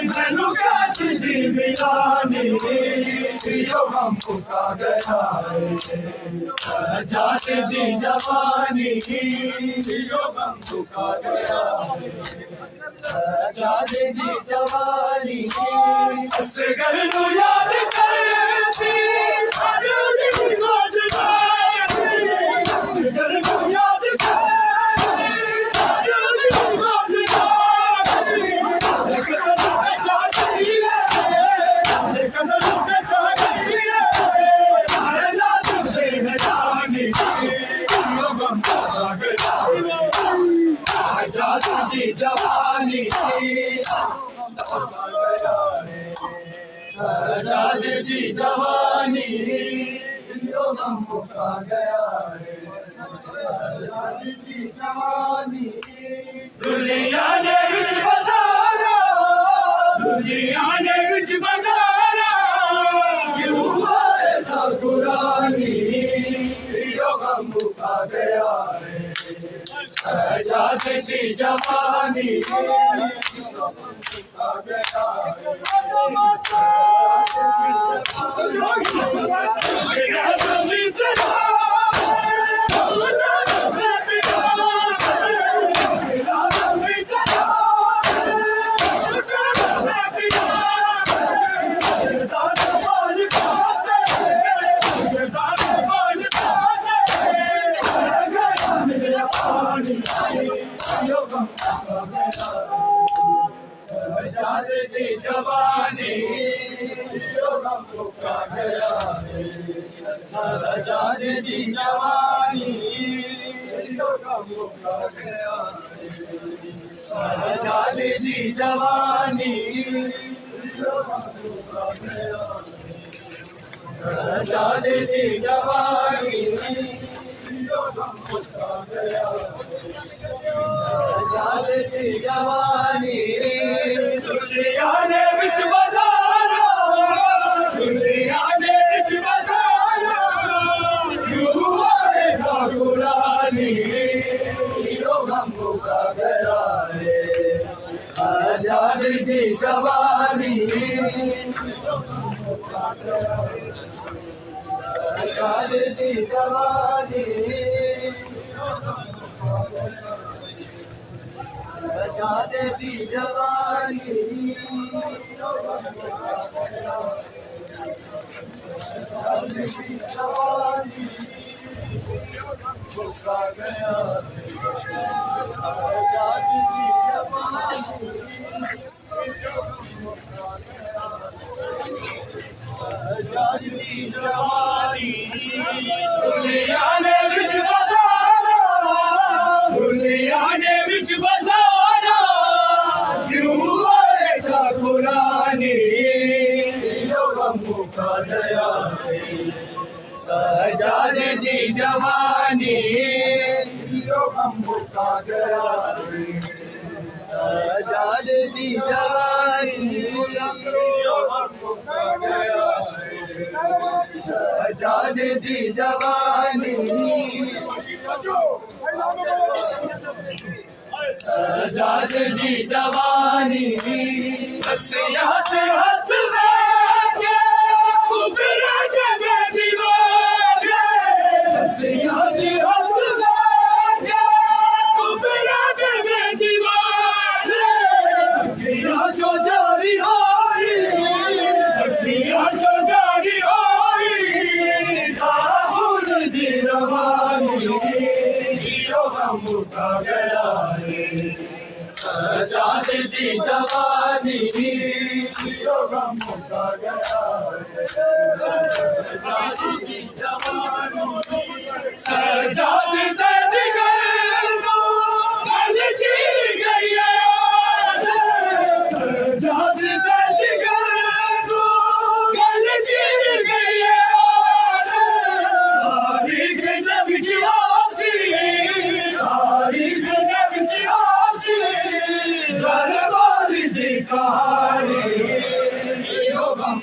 S1: मैनू कहती थी मिलानी
S2: यो गम मुका गया रे
S1: सजाद दी जवानी
S2: यो गम मुका गया रे सजाद की जवानी
S1: असगर नू याद करती असगर नू याद जवानी सजाद दी जवानी
S2: यो गम मुका गया रे सजाद की जवानी
S1: दुनिया ने बिच बाजारा दुनिया ने बिच बाजारा क्यों आए था कुरानी
S2: यो गम मुका गया रे
S1: सजाद दी जवानी सजाद दी जवानी
S2: यो गम मुका गया रे सजाद की जवानी यो गम मुका गया रे
S1: सजाद दी जवानी
S2: यो गम मुका गया
S1: सजाद दी जवानी
S2: यो गम मुका गया
S1: सजाद दी जवानी दुनिया ने बिच बाजारा दुनिया ने बिच बाजारा क्यों आए था कुरानी
S2: यो गम मुका गया रे
S1: सजाद दी जवानी सजाद दी जवानी सजाद दी जवानी सजाद दी जवानी
S2: मुका गया
S1: सजाद दी जवानी सजाद दी जवानी दुनिया ने बिच बाजारा दुनिया ने बिच बाजारा क्यों आए था कुरानी
S2: यो गम मुका गया रे
S1: सजाद दी जवानी
S2: यो गम मुका गया रे
S1: सजाद दी जवानी
S2: यो गम मुका गया रे
S1: सजाद दी जवानी सजाद दी जवानी हसिया च हथ वेगे उबरा जगे दीवागे हसिया च हथ वेगे उबरा जगे दीवागे अखियां जो जारी होई अखियां जो जारी होई दाहुल दी रवानी
S2: यो गम मुका गया रे
S1: सजाद दी जवानी
S2: यो गम मुका गया रे
S1: सजाद दी जवानी सजाद दे जिगर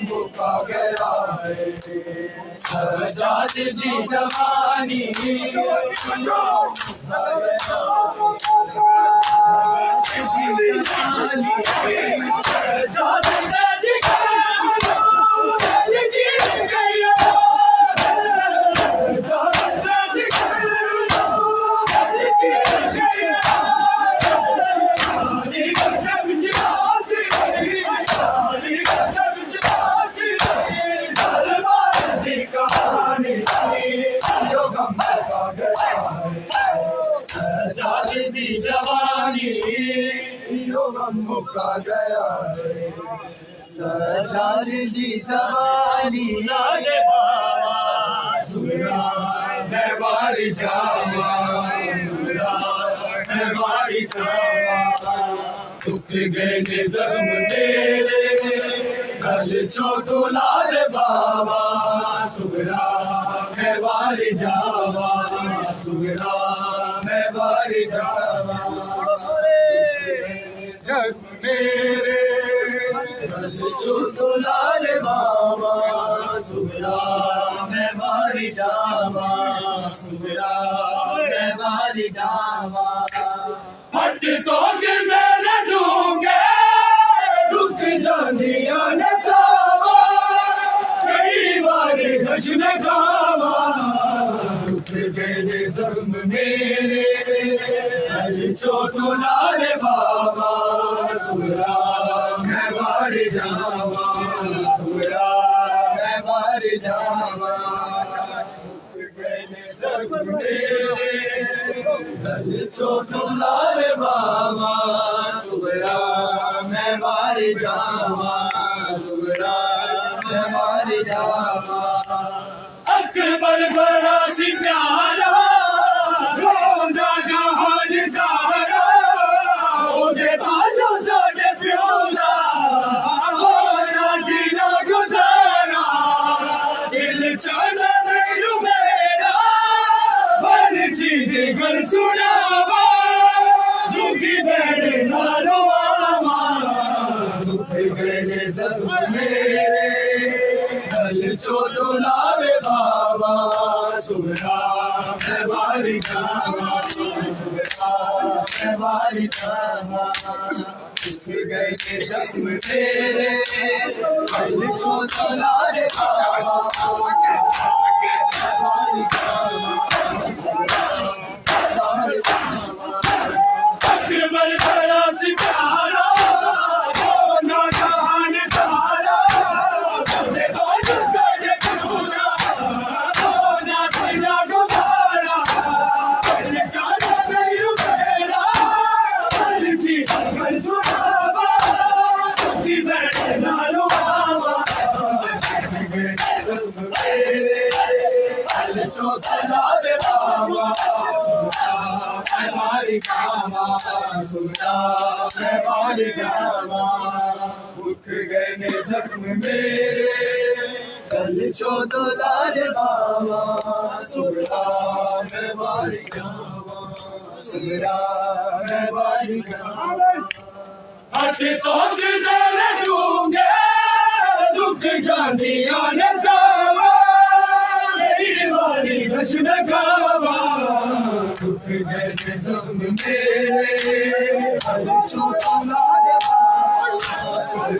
S2: मुका गया है सजाद दी जवानी दी जवानी मुका गया है सजाद दी जवानी लागे बाबा सुरा मैं बारी जावा सुरा मैं बारी जावा दुख गए जख्म तेरे कल चोट लाल बाबा सुरा मैं बारी जावा सुरा मैं बारी जावा जग मेरे कल चोट लाल बाबा सुरा मैं बारी जावा सुरा मैं बारी जावा हट तो किसे दूंगे रुक जानिया न सावा कई बार घश में खावा दुख गए जख्म मेरे कल चोट लाल बाबा सुरा मैं बार जावा सुरा मैं बार जावा चोट लाल बाबा सुरा मैं बार जावा सुरा मैं बार जावा अकबर बड़ा सी प्यारा रोंदा जहान सारा ओदे बाजो साडे प्योला होना जीना गुजारा दिल चला नहीं मेरा बन जी गल सुनावा दुखी बैठे नारो आवा दुख गए जख्म मेरे कल चोट लाल बाबा सुरा मैं बारी जावा सुरा मैं बारी जावा दुख गए जख्म मेरे कल चोट लाल बाबा अकबर बड़ा सी प्यारा रोना जहान सारा ओदे बाजो साडे प्योला होना जीना गुजारा दिल चला नहीं मेरा बन जी गल सुनावा दुखी बैठे नालो आवा चोट लाल बाबा मैं बारी जावा सुरा मैं बारी जावा उठ गए जख्म मेरे कल चोट लाल बाबा सुरा मैं बारी जावा सुरा मैं बारी जावा हट तो किधर दूंगे दुख जानिया न सावा मेरी बारी घश में खावा दुख गए जख्म मेरे कल चोट लाल बाबा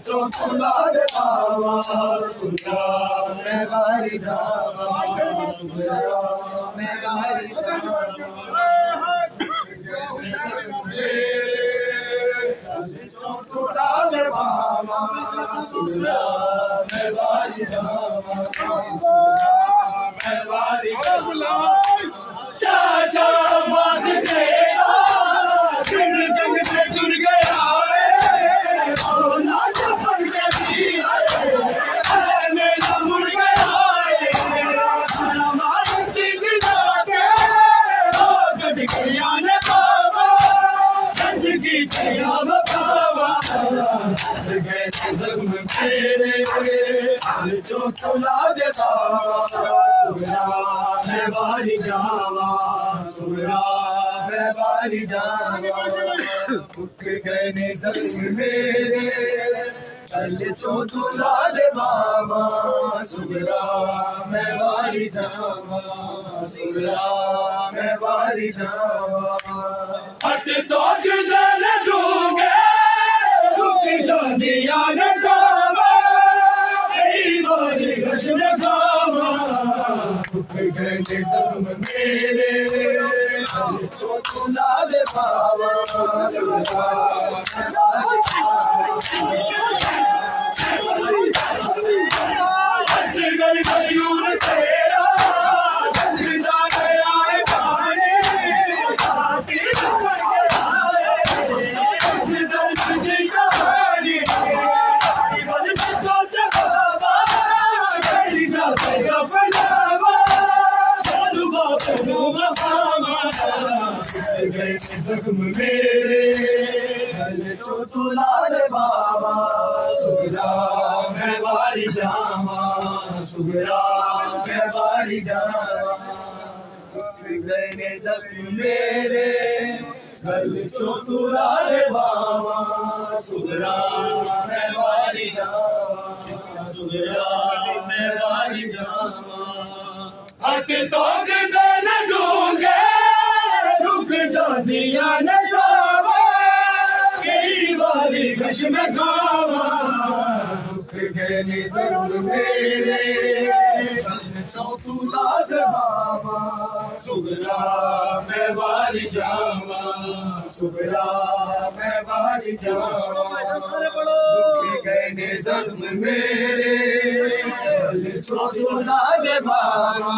S2: चोट लाल बाबा सुरा मैं बारी जावा सुरा मैं बारी जावा चोट लाल बाबा सुरा मैं बारी जावा मैं बारी जावा चाचा बास तेरा जंग से जुड़ गया है नाच पड़ गया जो तुला दे बाबा सुगरा मैं बारी जावा सुगरा मैं बारी जावा उठ गए ने जख्म मेरे कल जो तुला दे बाबा सुगरा मैं बारी जावा सुगरा मैं बारी जावा
S1: हट तो गुजर दूंगे रुक जा दिया नजारा घश में खावा
S2: उठ गए ने जख्म मेरे जो तुला दे बाबा सुगरा
S1: असगर मयूर तेरा जलदा गया है पानी आके झपट आए दर्द की कहानी बल सोच बाबा गली जाते गफलावा साधु बाबू महामा
S2: गए जख्म मेरे जो तुला दे बाबा सुगरा मैं बारी जावा सुगरा मैं बारी जावा गए ने जख्म मेरे कल जो तुला दे बाबा सुगरा मैं बारी जावा सुगरा मैं बारी जावा
S1: हट तो गुजर दूंगे रुक जा दिया नजारा कई बारी घश में खावा
S2: उठ गए ने जख्म मेरे जो तुला दे बाबा सुगरा मैं बारी जावा सुगरा मैं बारी जावा उठ गए ने जख्म मेरे जो तुला दे बाबा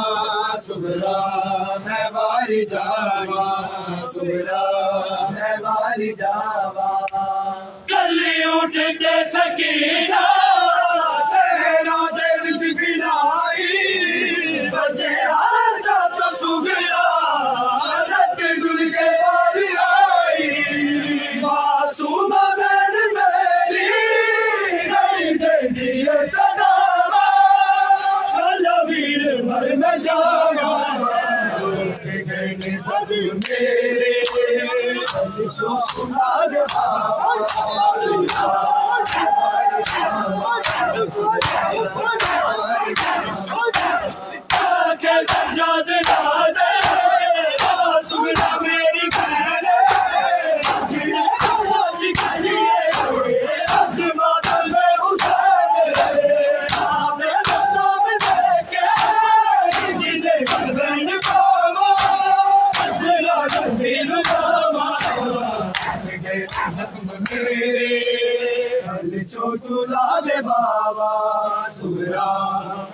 S2: सुगरा मैं बारी जावा सुगरा मैं बारी जावा
S1: कली उठ के सकीना सहरा दे विच गिराई बचे आजा जो सुगरा रत गुल के बारी आई मासूम बहन मेरी नहीं दे दिए सदावा चलो वीर भर में जावा
S2: गए ने जख्म मेरे जो तुला दे बाबा सुगरा
S1: के सजाद दादे सुगरा मेरी बहन जिन्हें आज कहिए आज माता में हुसैन आमे बता में देखे जिन्हें बहन बाबा जरा गंभीर बाबा
S2: गए जख्म मेरे कल जो तुला दे बाबा सुगरा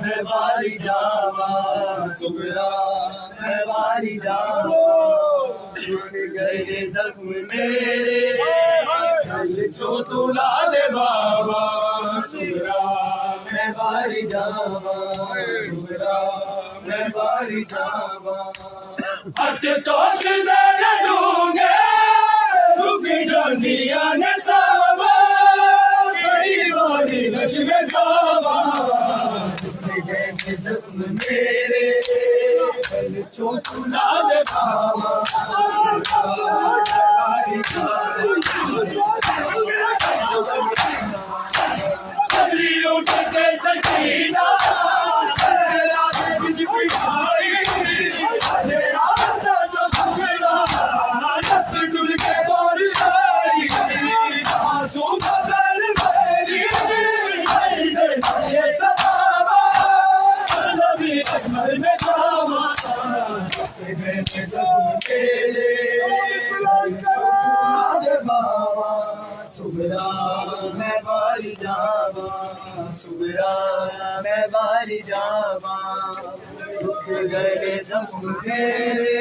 S2: मैं बारी जावा सुगरा मैं बारी जावा उठ गए जख्म मेरे कल जो तुला दे बाबा सुगरा मैं बारी जावा सुगरा मैं बारी जावा
S1: हट तो गुजर दूंगे रुक जा दिया नजारा कई बारी घश में खावा
S2: उठ गए ने जख्म मेरे कल जो तुला दे बाबा
S1: कली उठ के सकीना सहरा दे विच गिराई बचे आजा जो सुगरा रत गुल के बारी आई मासूम बहन मेरी नहीं दे दिए सदावा नबी अकबर में जावा
S2: गए ने जख्म मेरे बाबा सुगरा मैं बारी जावा सुगरा मैं बारी जावा उठ गए ने जख्म मेरे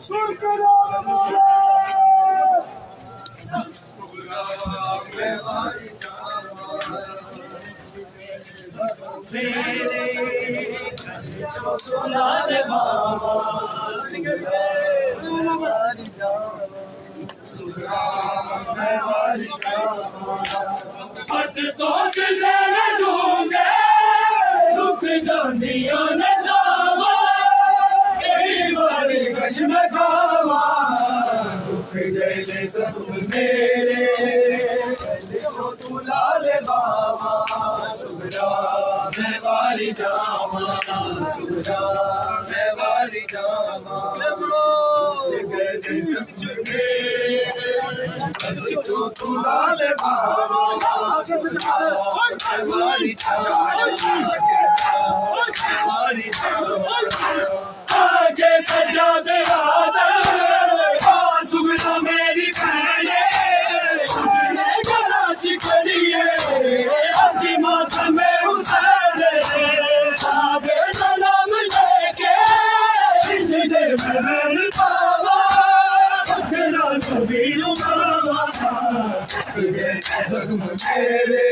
S3: सुन करो मौला
S2: मैं बारी जावा
S1: बाबा
S2: सुगरा सुगरा मैं वारी
S1: हट तो किले न दूंगे रुक जानियो न जावा कई बार कश में खावा
S2: दुख जैले सब मेरे जो तू लाल बाबा सुगरा मैं वारी जावा सुगरा मैं वारी जावा जो तू लाल बाबा मैं वारी जावा वारी जावा
S1: आगे सजा दे सुगरा मेरी बहने तुझने कराची करिए अजी माथा में उसे आगे सलाम लेके जिदे महल पावा तेरा कबीर बाबा
S2: जख्म मेरे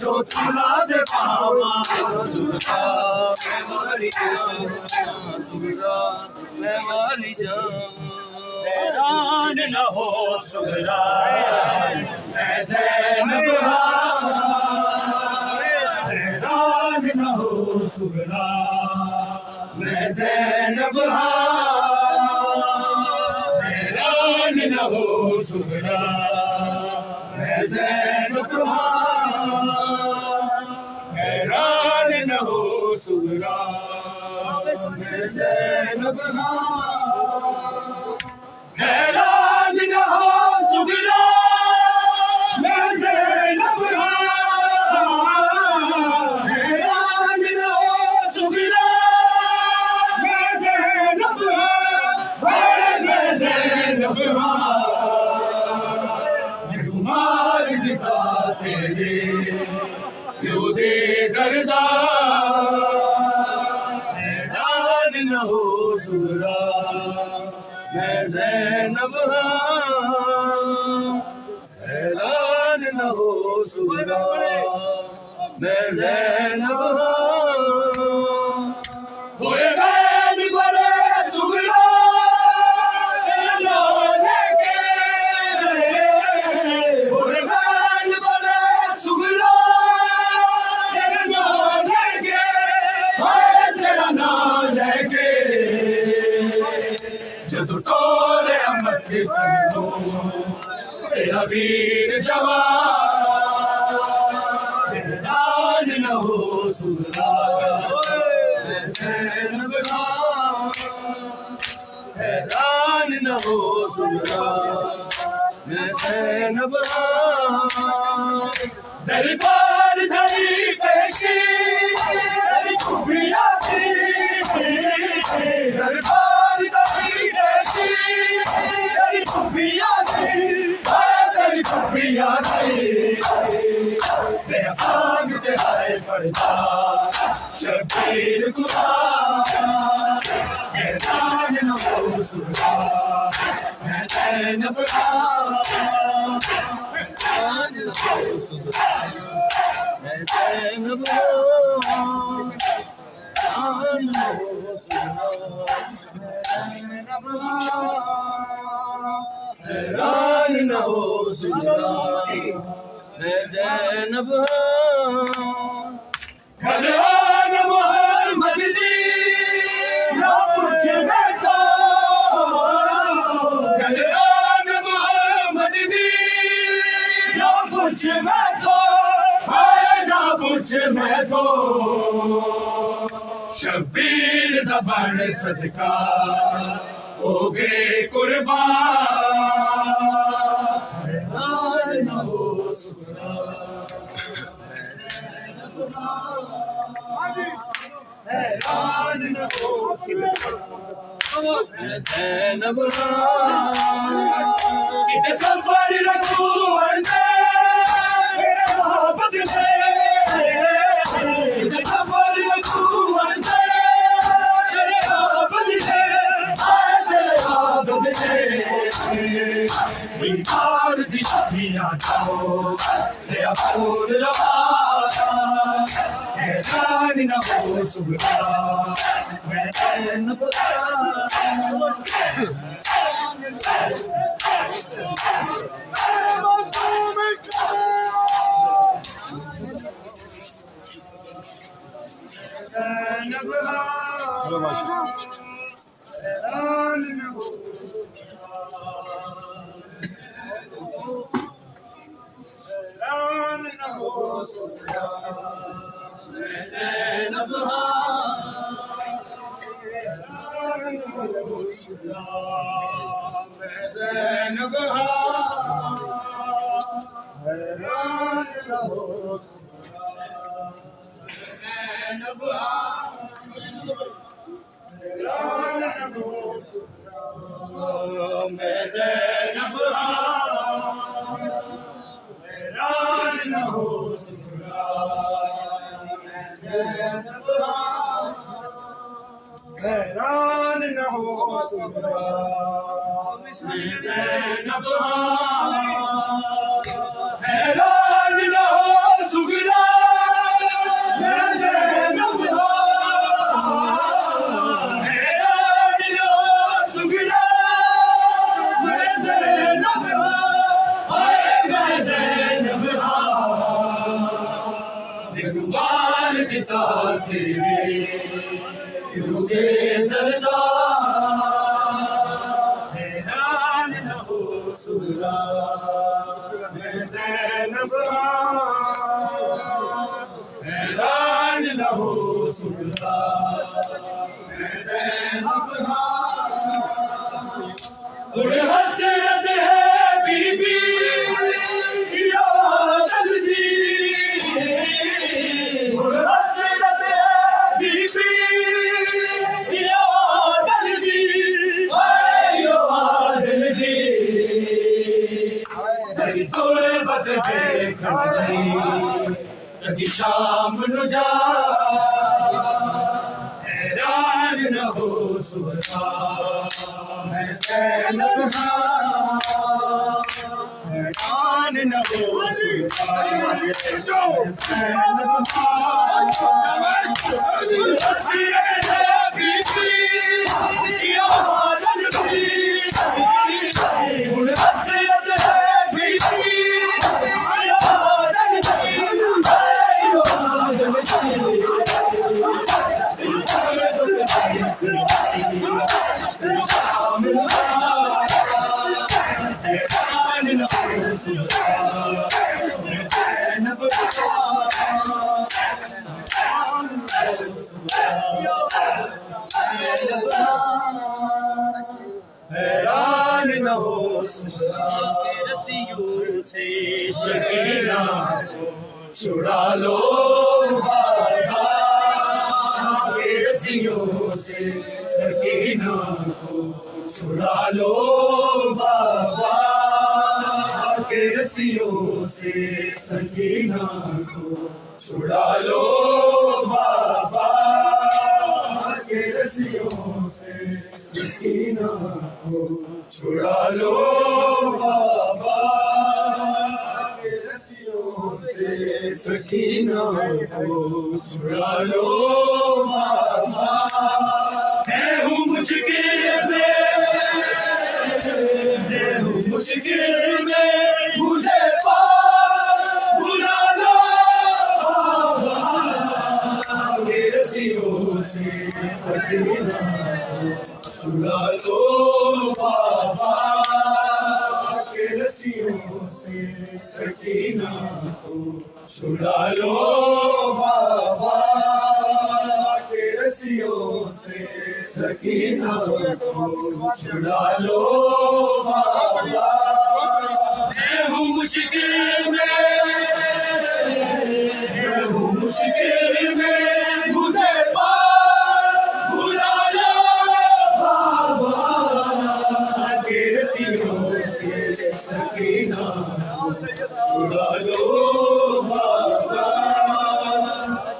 S2: जो तुला दे पावा सुगरा मैं वारी जावा सुगरा मैं वारी जावा
S1: हैरान न हो सुगरा मैं ज़ैनब हैरान न हो सुगरा मैं ज़ैनब हैरान न हो सुगरा मैं ज़ैनब हैरान न हो सुगरा मैं ज़ैनब हैरान न हो सुगरा मैं ज़ैनब हैरान न हो सुगरा मैं ज़ैनब मैं ज़ैनब खुमार दिखा तेरे क्यों दे दरदा हैरान न हो सुगरा मैं ज़ैनब हैरान न हो सुगरा मैं ज़ैनब होए बैन बड़े सुगरा तेरा नाम लेके होए बैन बड़े सुगरा तेरा नाम लेके हाय तेरा नाम लेके जदू टोले अमर के तेरा वीर जवान हैरान न हो सुगरा मैं ज़ैनब हैरान न हो सुगरा मैं ज़ैनब दरबार धरी पेशी तेरी खुफिया थी दरबार धरी पेशी तेरी खुफिया थी तेरी खुफिया थी मेरा सांग तेरा पड़ता शबीर कुरान हैरान न हो सुगरा मैं ज़ैनब
S2: हैरान न हो सुगरा मैं ज़ैनब हैरान न हो सुगरा हैरान न हो सुगरा मैं ज़ैनब
S1: खलवान मोहम्मद दी ना पूछ मैं तो खलवान मोहम्मद दी ना पूछ मैं तो हाय ना पूछ मैं तो शबीर दा बन सदका हो गए कुर्बान हैरान न हो सुगरा हैरान न हो
S2: मैं ज़ैनब
S1: किते सफर रखू अंदर मेरे मोहब्बत से किते सफर रखू अंदर मेरे मोहब्बत से आए तेरे मोहब्बत से इनकार दी दुनिया जाओ ले फूल लगा हैरान न हो सुगरा मैं ज़ैनब
S3: चलो माशाल्लाह हैरान न हो हैरान न हो सुगरा हैरान न हो सुगरा दिलवार किता युगे दरदा हैरान न हो सुगरा मैं ज़ैनब हैरान न हो सुगरा मैं ज़ैनब और हसरत है बीबी या जल्दी और हसरत है बीबी कभी शाम न जा हैरान न हो सुबह मैं ज़ैनब हैरान न हो हैरान न हो रस्सियों से सकीना छुड़ा लो बाबा के रस्सियों से सकीना को छुड़ा लो बाबा के रस्सियों से सकीना को छुड़ा लो बाबा के रस्सियों से सकीना को छुड़ा लो बाबा के रस्सियों से सकीना को छुड़ा लो बाबा मैं हूँ मुश्किल में मुझे पार बुला लो बाबा के रस्सियों से सकीना छुड़ा लो बाबा के रस्सियों से सकीना को छुड़ा लो बाबा के रस्सियों से सकीना को छुड़ा लो बाबा मैं हूँ मुश्किल में मुझे सकीना छुड़ा लो बाबा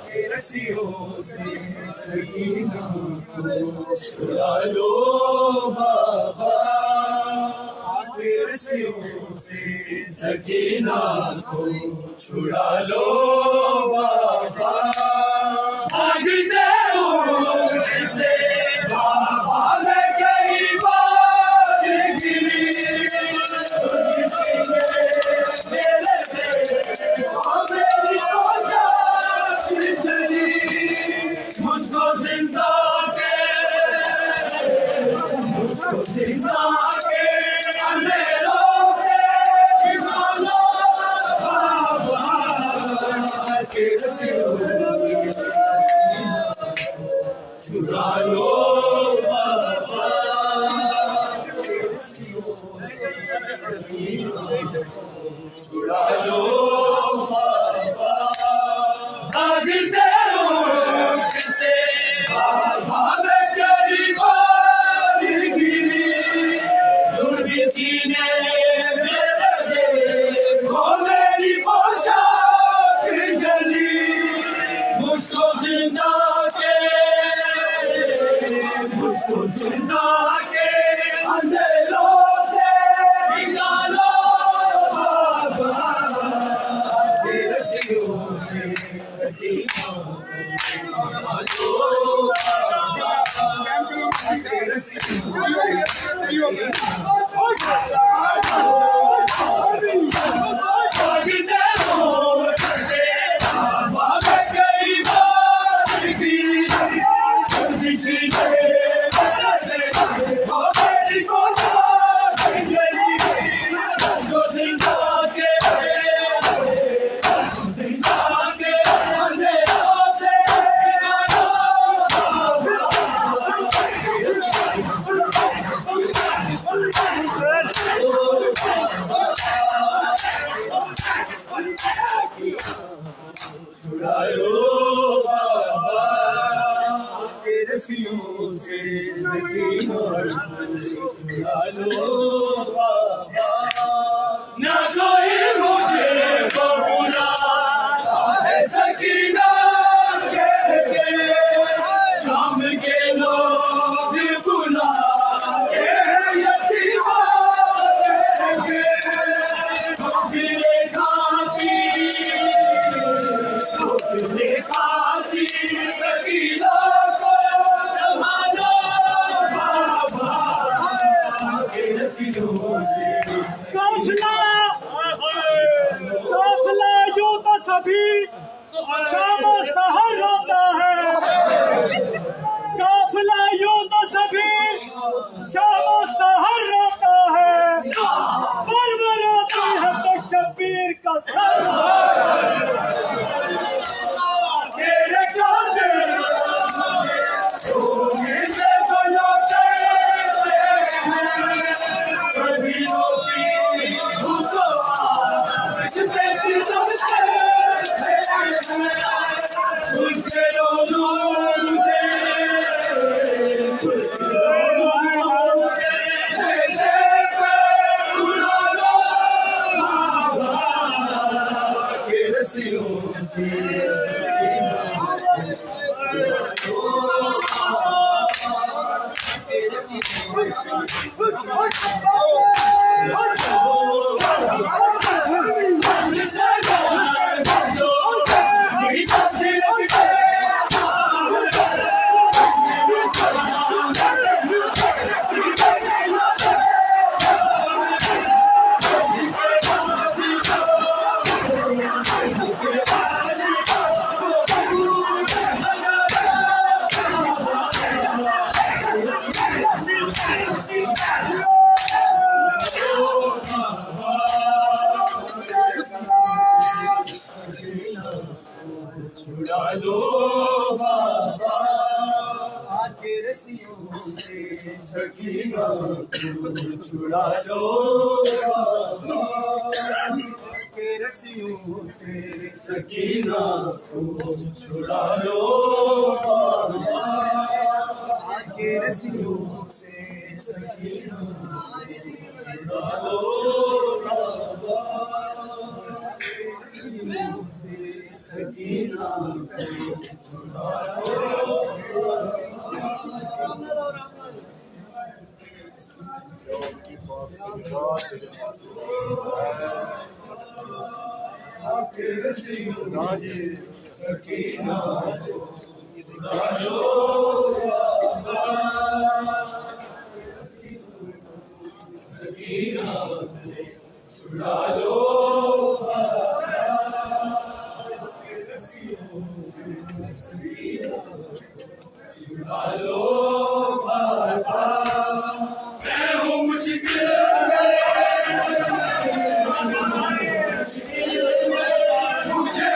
S3: के रस्सियों से सकीना को छुड़ा लो बाबा के रस्सियों से सकीना को छुड़ा लो बाबा भागते हो से बाबा ने कई बार की
S2: चुरा लो चुरा लो भागते उठ से भाग चली बारी गिरी दुर्बिची ने मेरे देखो मेरी पोशाक जली मुझको जिंदा के अंधेरों से निकालो बाबा तेरे सियों से सकीना तेरे सियों से सकीना चुरा लो ना कोई मुझे बुलाता है सकीना कह के शाम के लोग बुलाते हैं यतीमा कह के फिरे खाती सकीना
S3: काफिला यूं तो सभी शाम सहर रोता है, काफिला यूं तो सभी शाम सहर रोता है, पर वो रोती है तो शब्बीर का सर
S2: चुरा लो बाबा आके रस्सियों से सकीना चुरा लो बाबा आके रस्सियों से सकीना चुरा लो बाबा आके रस्सियों से सकीना चुरा लो बाबा सकीना सकीना चुरा लो मैं हूँ मुश्किल मुझे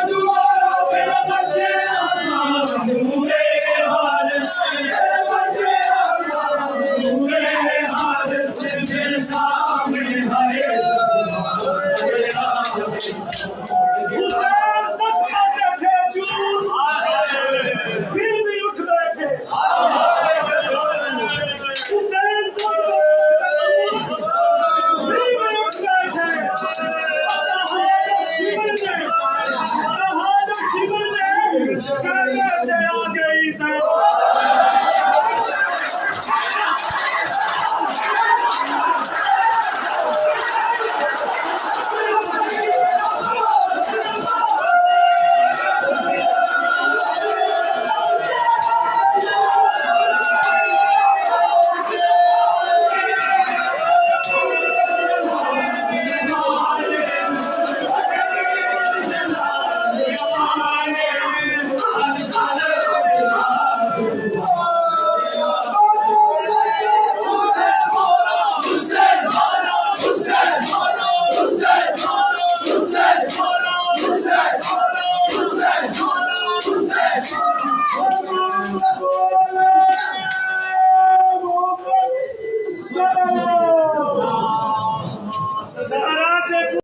S1: Dubai!
S3: कहने से आ गई जैद